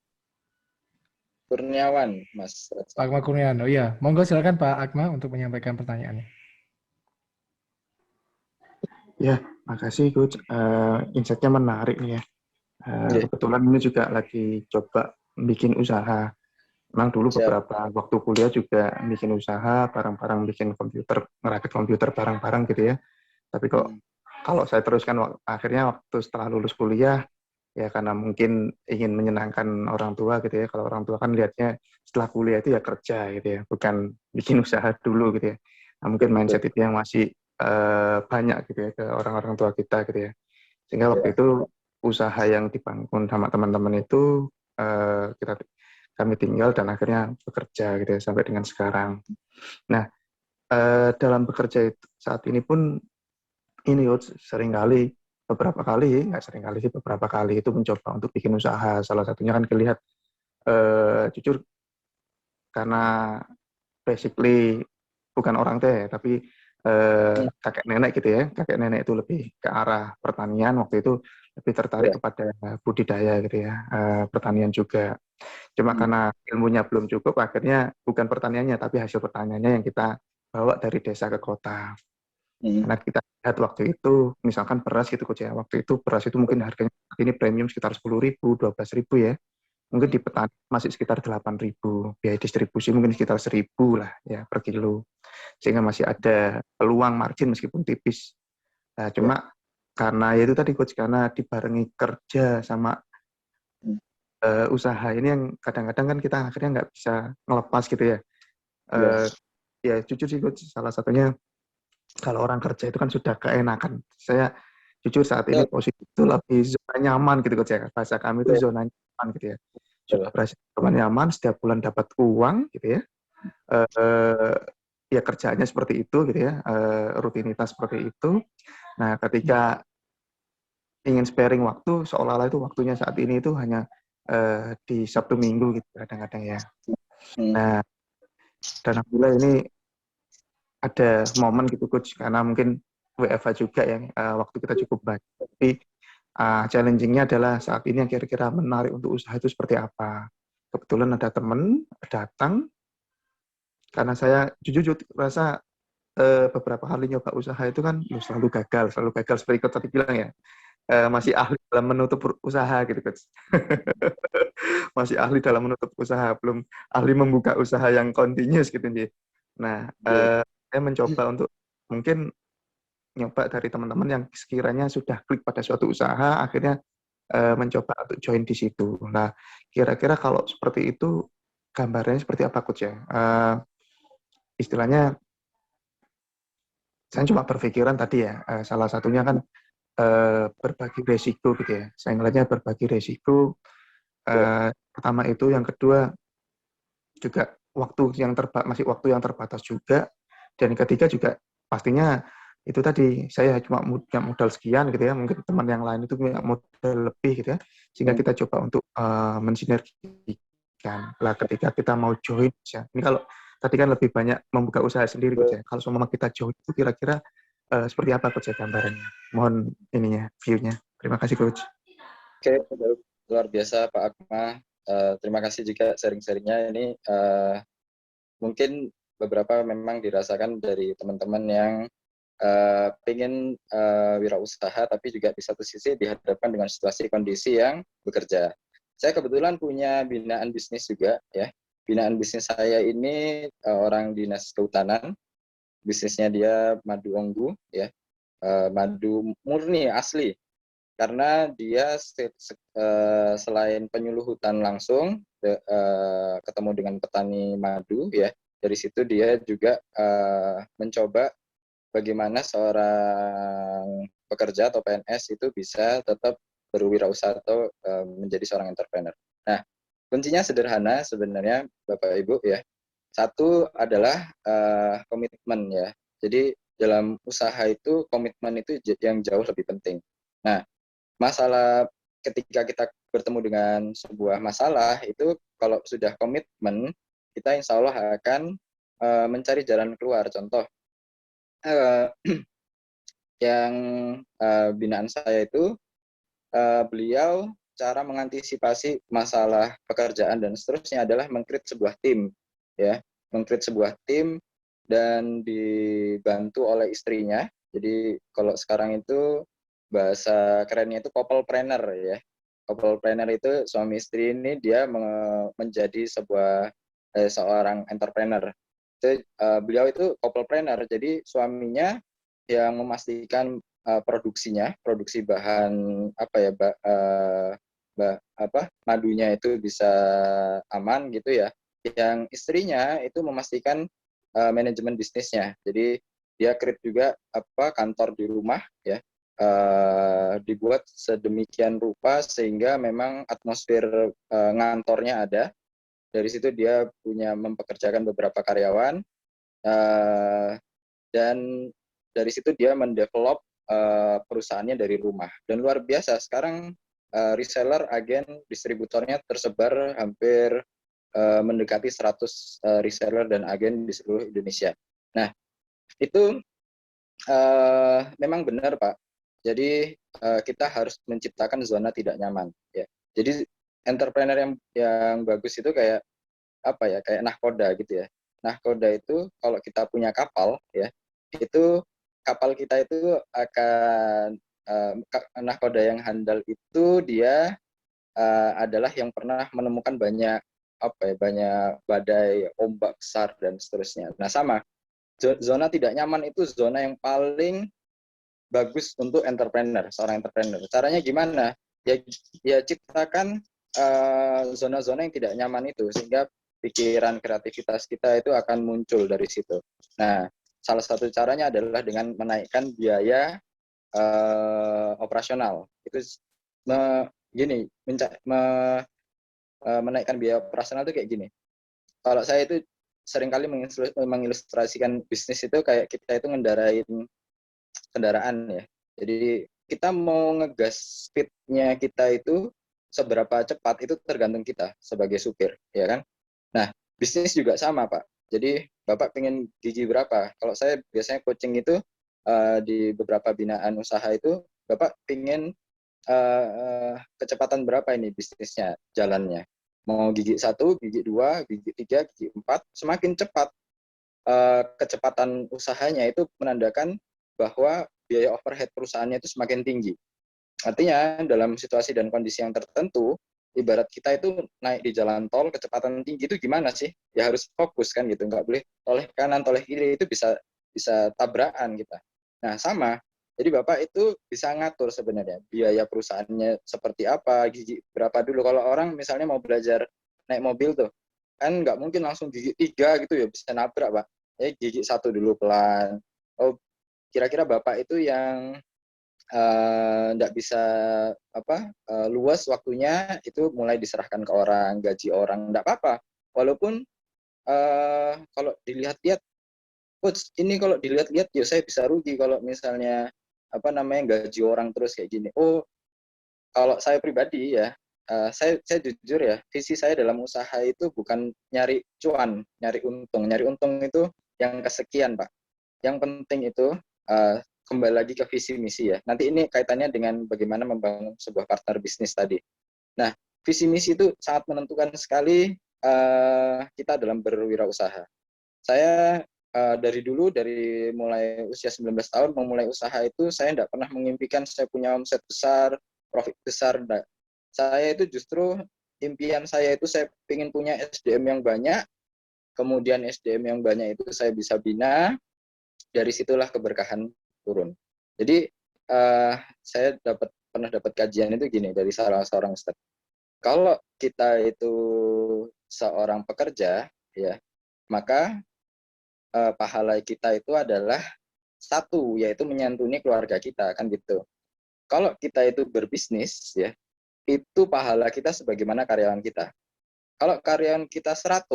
Kurniawan, Mas Retsa. Pak Akma Kurniawan, oh iya. Monggo silakan Pak Akma untuk menyampaikan pertanyaannya. Ya, makasih Coach. Insight-nya menarik nih ya. Kebetulan ini juga lagi coba bikin usaha. Memang dulu beberapa waktu kuliah juga bikin usaha, barang-barang bikin komputer, ngerakit komputer barang-barang gitu ya. Tapi kok kalau saya teruskan akhirnya waktu setelah lulus kuliah, ya karena mungkin ingin menyenangkan orang tua gitu ya. Kalau orang tua kan lihatnya setelah kuliah itu ya kerja gitu ya, bukan bikin usaha dulu gitu ya. Nah, mungkin mindset itu yang masih banyak gitu ya ke orang-orang tua kita gitu ya. Sehingga waktu itu usaha yang dibangun sama teman-teman itu kami tinggal dan akhirnya bekerja gitu ya sampai dengan sekarang. Nah, dalam bekerja itu, saat ini pun ini seringkali, beberapa kali, nggak seringkali sih, beberapa kali itu mencoba untuk bikin usaha. Salah satunya kan kelihat, jujur karena basically bukan orang teh, tapi kakek nenek gitu ya. Kakek nenek itu lebih ke arah pertanian, waktu itu lebih tertarik kepada budidaya gitu ya, pertanian juga. Cuma karena ilmunya belum cukup, akhirnya bukan pertaniannya, tapi hasil pertaniannya yang kita bawa dari desa ke kota. Karena kita lihat waktu itu, misalkan beras gitu Coach ya, waktu itu beras itu mungkin harganya ini premium sekitar 10.000, 12.000 ya. Mungkin di petani masih sekitar 8.000, biaya distribusi mungkin sekitar 1.000 lah ya per kilo. Sehingga masih ada peluang margin meskipun tipis. Nah, cuma karena ya itu tadi Coach, karena dibarengi kerja sama usaha ini yang kadang-kadang kan kita akhirnya nggak bisa ngelepas gitu ya. Ya jujur sih Coach, salah satunya kalau orang kerja itu kan sudah keenakan. Saya jujur saat ini posisi itu lebih zona nyaman gitu Coach ya. Bahasa kami itu zona nyaman gitu ya. Sudah berhasil nyaman, setiap bulan dapat uang gitu ya. Ya kerjanya seperti itu gitu ya, rutinitas seperti itu. Nah, ketika ingin sparing waktu, seolah-olah itu waktunya saat ini itu hanya di Sabtu Minggu gitu kadang-kadang ya. Nah, dan alhamdulillah ini ada momen gitu Coach, karena mungkin WFH juga ya, waktu kita cukup banyak. Tapi challenging-nya adalah saat ini yang kira-kira menarik untuk usaha itu seperti apa. Kebetulan ada teman datang, Karena saya jujur rasa beberapa kali nyoba usaha itu kan selalu gagal seperti Coach tadi bilang ya. Masih ahli dalam menutup usaha gitu, Coach. Masih ahli dalam menutup usaha, belum ahli membuka usaha yang continuous gitu nih. Nah, Iya. saya mencoba untuk mungkin nyoba dari teman-teman yang sekiranya sudah klik pada suatu usaha, akhirnya mencoba untuk join di situ. Nah, kira-kira kalau seperti itu gambarannya seperti apa, Coach ya? Istilahnya saya cuma berpikiran tadi ya, salah satunya kan berbagi resiko gitu ya. Saya ngelihatnya berbagi resiko. Iya. Pertama itu, yang kedua juga masih waktu yang terbatas juga, dan ketiga juga pastinya itu tadi saya cuma punya modal sekian gitu ya, mungkin teman yang lain itu punya modal lebih gitu ya, sehingga Hmm. kita coba untuk mensinergikan. Lah ketika kita mau join ya, ini kalau tadi kan lebih banyak membuka usaha sendiri Coach ya. Kalau semua kita join itu kira-kira seperti apa Coach ya gambarannya? Mohon ininya, view-nya. Terima kasih Coach. Oke, luar biasa Pak Akma. Terima kasih juga sharing-sharingnya ini. Mungkin beberapa memang dirasakan dari teman-teman yang pengen wirausaha, tapi juga di satu sisi dihadapkan dengan situasi kondisi yang bekerja. Saya kebetulan punya binaan bisnis juga, ya. Binaan bisnis saya ini orang dinas kehutanan, bisnisnya dia madu onggu, ya, madu murni asli. Karena dia selain penyuluh hutan langsung ketemu dengan petani madu, ya, dari situ dia juga mencoba bagaimana seorang pekerja atau PNS itu bisa tetap berwirausaha atau menjadi seorang entrepreneur. Nah, kuncinya sederhana sebenarnya Bapak Ibu, ya. Satu adalah komitmen, ya. Jadi dalam usaha itu komitmen itu yang jauh lebih penting. Nah, masalah ketika kita bertemu dengan sebuah masalah itu kalau sudah komitmen, kita insya Allah akan mencari jalan keluar. Contoh, uh, yang binaan saya itu, beliau cara mengantisipasi masalah pekerjaan dan seterusnya adalah mengcreate sebuah tim, ya, mengcreate sebuah tim dan dibantu oleh istrinya. Jadi kalau sekarang itu bahasa kerennya itu couple-planner, ya. Couple-planner itu suami istri ini dia menjadi seorang entrepreneur. Itu, beliau itu couple-planner, jadi suaminya yang memastikan produksi bahan apa ya, madunya itu bisa aman gitu ya. Yang istrinya itu memastikan manajemen bisnisnya. Jadi dia create juga kantor di rumah, ya, dibuat sedemikian rupa sehingga memang atmosfer ngantornya ada. Dari situ dia punya mempekerjakan beberapa karyawan, dan dari situ dia mendevelop perusahaannya dari rumah. Dan luar biasa, sekarang reseller, agen, distributornya tersebar hampir mendekati 100 reseller dan agen di seluruh Indonesia. Nah, itu memang benar Pak. Jadi kita harus menciptakan zona tidak nyaman, ya. Jadi entrepreneur yang bagus itu kayak apa ya, kayak nahkoda gitu ya. Nahkoda itu kalau kita punya kapal, ya, itu kapal kita itu akan nahkoda yang handal itu dia adalah yang pernah menemukan banyak banyak badai, ombak besar dan seterusnya. Nah, sama zona tidak nyaman itu zona yang paling bagus untuk seorang entrepreneur. Caranya gimana? Ya ciptakan zona-zona yang tidak nyaman itu sehingga pikiran kreativitas kita itu akan muncul dari situ. Nah, salah satu caranya adalah dengan menaikkan biaya operasional. Itu gini, menaikkan biaya operasional itu kayak gini. Kalau saya itu seringkali mengilustrasikan bisnis itu kayak kita itu ngendarain kendaraan, ya. Jadi kita mau ngegas speednya kita itu seberapa cepat itu tergantung kita sebagai supir, ya kan. Nah, bisnis juga sama Pak. Jadi Bapak pengen gigi berapa? Kalau saya biasanya coaching itu di beberapa binaan usaha itu, Bapak pengen kecepatan berapa ini bisnisnya jalannya? Mau gigi 1, gigi 2, gigi 3, gigi 4, semakin cepat kecepatan usahanya itu menandakan bahwa biaya overhead perusahaannya itu semakin tinggi. Artinya dalam situasi dan kondisi yang tertentu, ibarat kita itu naik di jalan tol kecepatan tinggi itu gimana sih? Ya harus fokus kan gitu, nggak boleh toleh kanan toleh kiri, itu bisa tabrakan kita. Nah sama, jadi Bapak itu bisa ngatur sebenarnya biaya perusahaannya seperti apa, gigi berapa dulu. Kalau orang misalnya mau belajar naik mobil tuh, kan nggak mungkin langsung gigi 3 gitu ya, bisa nabrak Pak. Ya gigi 1 dulu pelan. Oh, kira-kira Bapak itu yang nggak bisa luas waktunya, itu mulai diserahkan ke orang, gaji orang, nggak apa-apa. Walaupun kalau dilihat-lihat, coach ini kalau dilihat-lihat ya saya bisa rugi kalau misalnya gaji orang terus kayak gini. Oh, kalau saya pribadi ya, saya jujur ya, visi saya dalam usaha itu bukan nyari cuan, nyari untung itu yang kesekian Pak. Yang penting itu kembali lagi ke visi misi ya. Nanti ini kaitannya dengan bagaimana membangun sebuah partner bisnis tadi. Nah, visi misi itu sangat menentukan sekali kita dalam berwirausaha. Saya dari dulu, dari mulai usia 19 tahun memulai usaha itu, saya tidak pernah mengimpikan saya punya omset besar, profit besar. Enggak. Saya itu justru impian saya itu saya ingin punya SDM yang banyak, kemudian SDM yang banyak itu saya bisa bina, dari situlah keberkahan turun. Jadi saya pernah dapat kajian itu gini dari salah seorang ustadz. Kalau kita itu seorang pekerja, ya, maka pahala kita itu adalah satu, yaitu menyantuni keluarga kita, kan gitu. Kalau kita itu berbisnis, ya, itu pahala kita sebagaimana karyawan kita. Kalau karyawan kita 100,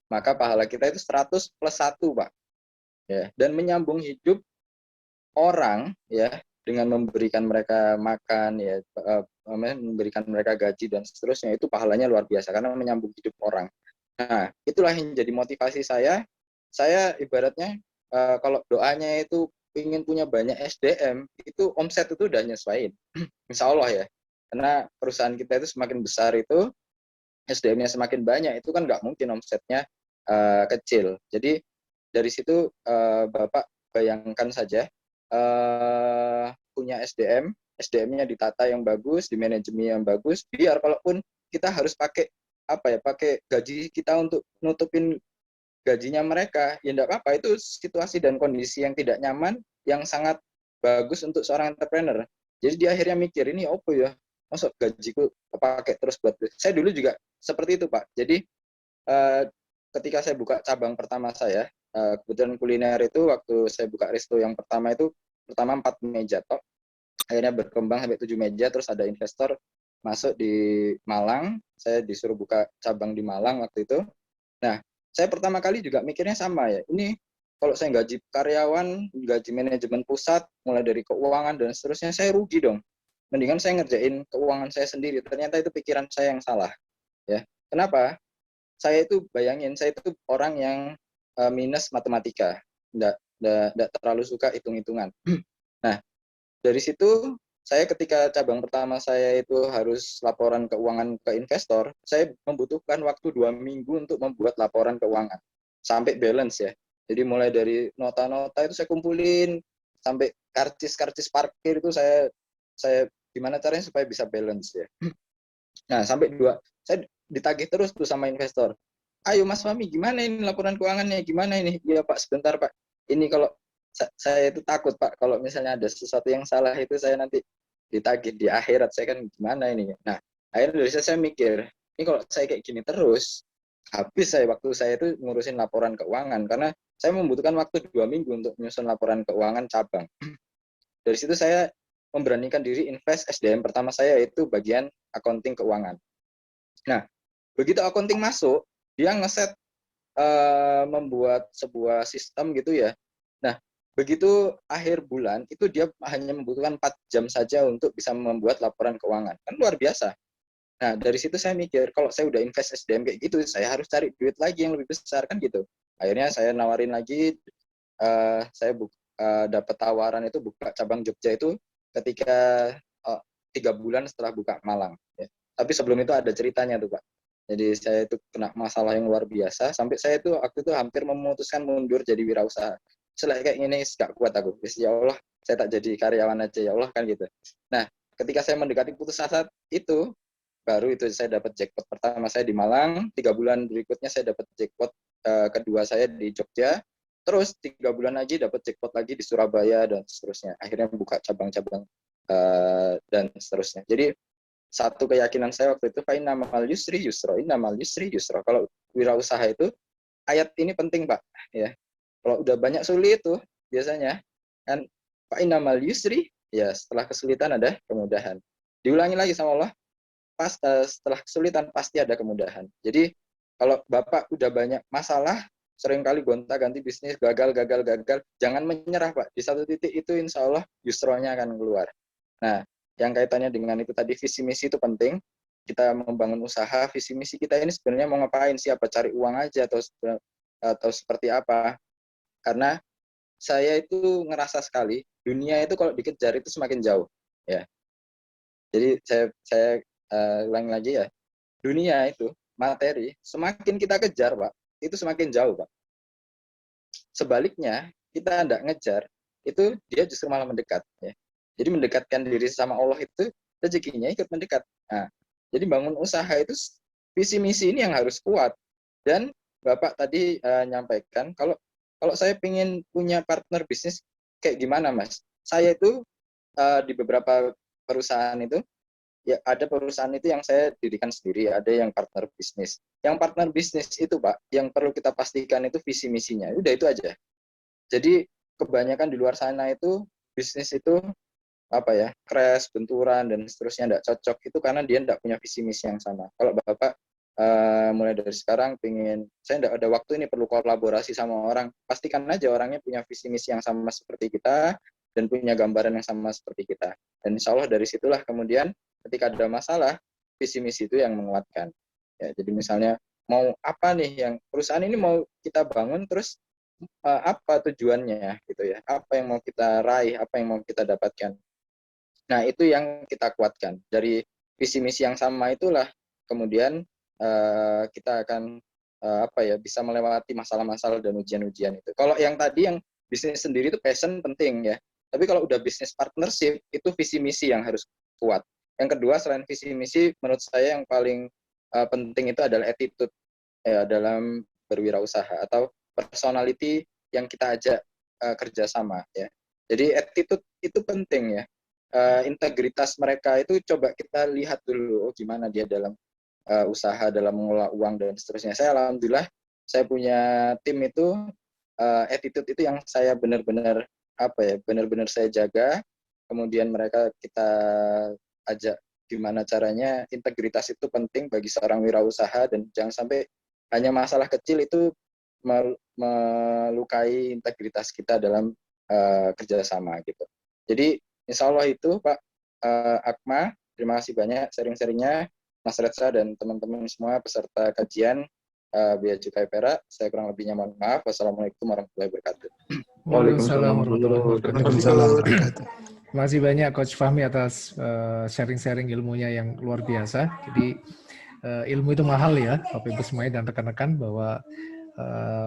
maka pahala kita itu 100 plus 1, Pak. Ya, dan menyambung hidup orang ya dengan memberikan mereka makan ya, memberikan mereka gaji dan seterusnya, itu pahalanya luar biasa karena menyambung hidup orang. Nah, itulah yang jadi motivasi saya. Saya ibaratnya kalau doanya itu ingin punya banyak SDM, itu omset itu udah nyesuaiin. Insya Allah ya. Karena perusahaan kita itu semakin besar itu, SDM-nya semakin banyak, itu kan nggak mungkin omsetnya kecil. Jadi dari situ Bapak bayangkan saja, punya SDM-nya ditata yang bagus, di manajemen yang bagus, biar kalaupun kita harus pakai pakai gaji kita untuk nutupin gajinya mereka, ya enggak apa-apa, itu situasi dan kondisi yang tidak nyaman, yang sangat bagus untuk seorang entrepreneur. Jadi dia akhirnya mikir, ini apa ya, masuk gajiku pakai terus buat. Saya dulu juga seperti itu Pak. Jadi ketika saya buka cabang pertama saya, kebetulan kuliner itu waktu saya buka resto yang pertama itu, pertama 4 meja tok, akhirnya berkembang sampai 7 meja, terus ada investor masuk di Malang, saya disuruh buka cabang di Malang waktu itu. Nah, saya pertama kali juga mikirnya sama ya, ini kalau saya gaji karyawan, gaji manajemen pusat, mulai dari keuangan dan seterusnya, saya rugi dong. Mendingan saya ngerjain keuangan saya sendiri. Ternyata itu pikiran saya yang salah. Ya, kenapa? Saya itu bayangin, saya itu orang yang minus matematika, nggak terlalu suka hitung-hitungan. Nah, dari situ saya ketika cabang pertama saya itu harus laporan keuangan ke investor, saya membutuhkan waktu 2 minggu untuk membuat laporan keuangan sampai balance ya. Jadi mulai dari nota-nota itu saya kumpulin sampai karcis parkir itu saya gimana caranya supaya bisa balance ya. Nah, saya ditagih terus tuh sama investor. Ayo Mas Fahmi, gimana ini laporan keuangannya? Gimana ini? Ya Pak, sebentar Pak. Ini kalau saya itu takut Pak, kalau misalnya ada sesuatu yang salah itu saya nanti ditagih di akhirat, saya kan gimana ini? Nah, akhirnya dari saya mikir, ini kalau saya kayak gini terus, habis waktu saya itu ngurusin laporan keuangan, karena saya membutuhkan waktu 2 minggu untuk menyusun laporan keuangan cabang. Dari situ saya memberanikan diri invest SDM pertama saya itu bagian accounting keuangan. Nah, begitu accounting masuk, dia ngeset membuat sebuah sistem gitu ya. Nah, begitu akhir bulan itu dia hanya membutuhkan 4 jam saja untuk bisa membuat laporan keuangan. Kan luar biasa. Nah, dari situ saya mikir, kalau saya udah invest SDM kayak gitu, saya harus cari duit lagi yang lebih besar kan gitu. Akhirnya saya nawarin lagi, saya dapat tawaran itu buka cabang Jogja itu ketika 3 bulan setelah buka Malang. Ya. Tapi sebelum itu ada ceritanya tuh Pak. Jadi saya itu kena masalah yang luar biasa, sampai saya itu waktu itu hampir memutuskan mundur jadi wirausaha. Selain kayak gini, gak kuat aku. Ya Allah, saya tak jadi karyawan aja, ya Allah kan gitu. Nah, ketika saya mendekati putus asa itu, baru itu saya dapat jackpot pertama saya di Malang, 3 bulan berikutnya saya dapat jackpot kedua saya di Jogja, terus 3 bulan lagi dapat jackpot lagi di Surabaya dan seterusnya. Akhirnya buka cabang-cabang dan seterusnya. Jadi satu keyakinan saya waktu itu, fa innamal yusri yusra, innamal yusri yusra. Kalau wirausaha itu ayat ini penting Pak, ya. Kalau udah banyak sulit itu biasanya kan fa innamal yusri, ya setelah kesulitan ada kemudahan. Diulangi lagi sama Allah, setelah kesulitan pasti ada kemudahan. Jadi kalau Bapak udah banyak masalah, seringkali gonta-ganti bisnis, gagal, jangan menyerah Pak. Di satu titik itu insya Allah yusronya akan keluar. Nah, yang kaitannya dengan itu tadi, visi misi itu penting. Kita membangun usaha, visi misi kita ini sebenarnya mau ngapain sih? Apa cari uang aja atau seperti apa? Karena saya itu ngerasa sekali dunia itu kalau dikejar itu semakin jauh, ya. Jadi saya ulangi lagi ya, dunia itu materi semakin kita kejar Pak, itu semakin jauh Pak. Sebaliknya kita tidak ngejar, itu dia justru malah mendekat. Ya. Jadi mendekatkan diri sama Allah itu rezekinya ikut mendekat. Nah, jadi bangun usaha itu visi misi ini yang harus kuat. Dan Bapak tadi nyampaikan kalau saya ingin punya partner bisnis kayak gimana Mas? Saya itu di beberapa perusahaan itu, ya ada perusahaan itu yang saya dirikan sendiri, ada yang partner bisnis. Yang partner bisnis itu Pak, yang perlu kita pastikan itu visi misinya. Udah itu aja. Jadi kebanyakan di luar sana itu bisnis itu apa ya, crash, benturan dan seterusnya tidak cocok itu karena dia tidak punya visi misi yang sama. Kalau Bapak mulai dari sekarang pengen, saya tidak ada waktu ini perlu kolaborasi sama orang, pastikan aja orangnya punya visi misi yang sama seperti kita dan punya gambaran yang sama seperti kita. Dan insya Allah dari situlah kemudian ketika ada masalah, visi misi itu yang menguatkan. Ya, jadi misalnya mau apa nih yang perusahaan ini mau kita bangun, terus apa tujuannya gitu ya, apa yang mau kita raih, apa yang mau kita dapatkan. Nah itu yang kita kuatkan dari visi misi yang sama itulah kemudian kita akan apa ya, bisa melewati masalah-masalah dan ujian-ujian itu. Kalau yang tadi yang bisnis sendiri itu passion penting ya, tapi kalau udah bisnis partnership itu visi misi yang harus kuat. Yang kedua selain visi misi, menurut saya yang paling penting itu adalah attitude ya, dalam berwirausaha atau personality yang kita ajak kerjasama ya. Jadi attitude itu penting ya. Integritas mereka itu coba kita lihat dulu, oh gimana dia dalam usaha, dalam mengelola uang dan seterusnya. Saya alhamdulillah saya punya tim itu attitude itu yang saya benar-benar apa ya, benar-benar saya jaga. Kemudian mereka kita ajak gimana caranya, integritas itu penting bagi seorang wirausaha dan jangan sampai hanya masalah kecil itu melukai integritas kita dalam kerjasama gitu. Jadi insya Allah itu Pak Akma, terima kasih banyak sharing-sharingnya Mas Retsa dan teman-teman semua peserta kajian Bea Cukai Perak. Saya kurang lebihnya mohon maaf. Wassalamualaikum warahmatullahi wabarakatuh. Waalaikumsalam warahmatullahi wabarakatuh. Terima kasih banyak Coach Fahmi atas sharing-sharing ilmunya yang luar biasa. Jadi ilmu itu mahal ya, Bapak Ibu semuanya dan rekan-rekan, bahwa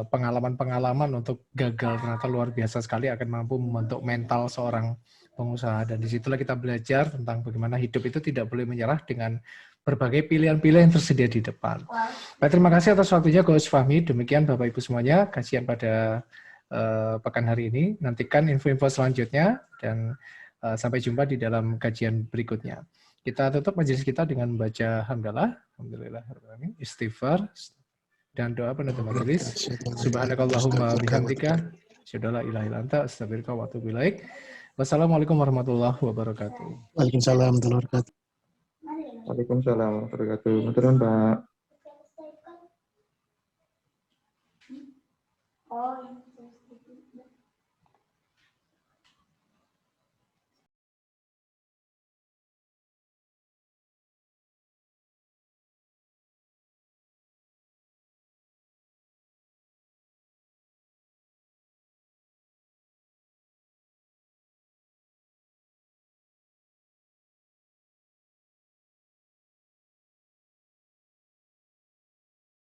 pengalaman-pengalaman untuk gagal ternyata luar biasa sekali, akan mampu membentuk mental seorang pengusaha. Dan disitulah kita belajar tentang bagaimana hidup itu tidak boleh menyerah dengan berbagai pilihan-pilihan yang tersedia di depan. Baik, terima kasih atas waktunya Coach Fahmi. Demikian Bapak Ibu semuanya kajian pada pekan hari ini. Nantikan info-info selanjutnya dan sampai jumpa di dalam kajian berikutnya. Kita tutup majelis kita dengan membaca hamdalah, alhamdulillah, istighfar, dan doa penutup majelis. Subhanakallahumma bihamdika, asyhadu an la ilaha illa anta, astaghfiruka wa atubu ilaik. Wassalamualaikum warahmatullahi wabarakatuh. Waalaikumsalam warahmatullahi wabarakatuh. Waalaikumsalam warahmatullahi wabarakatuh. Pak.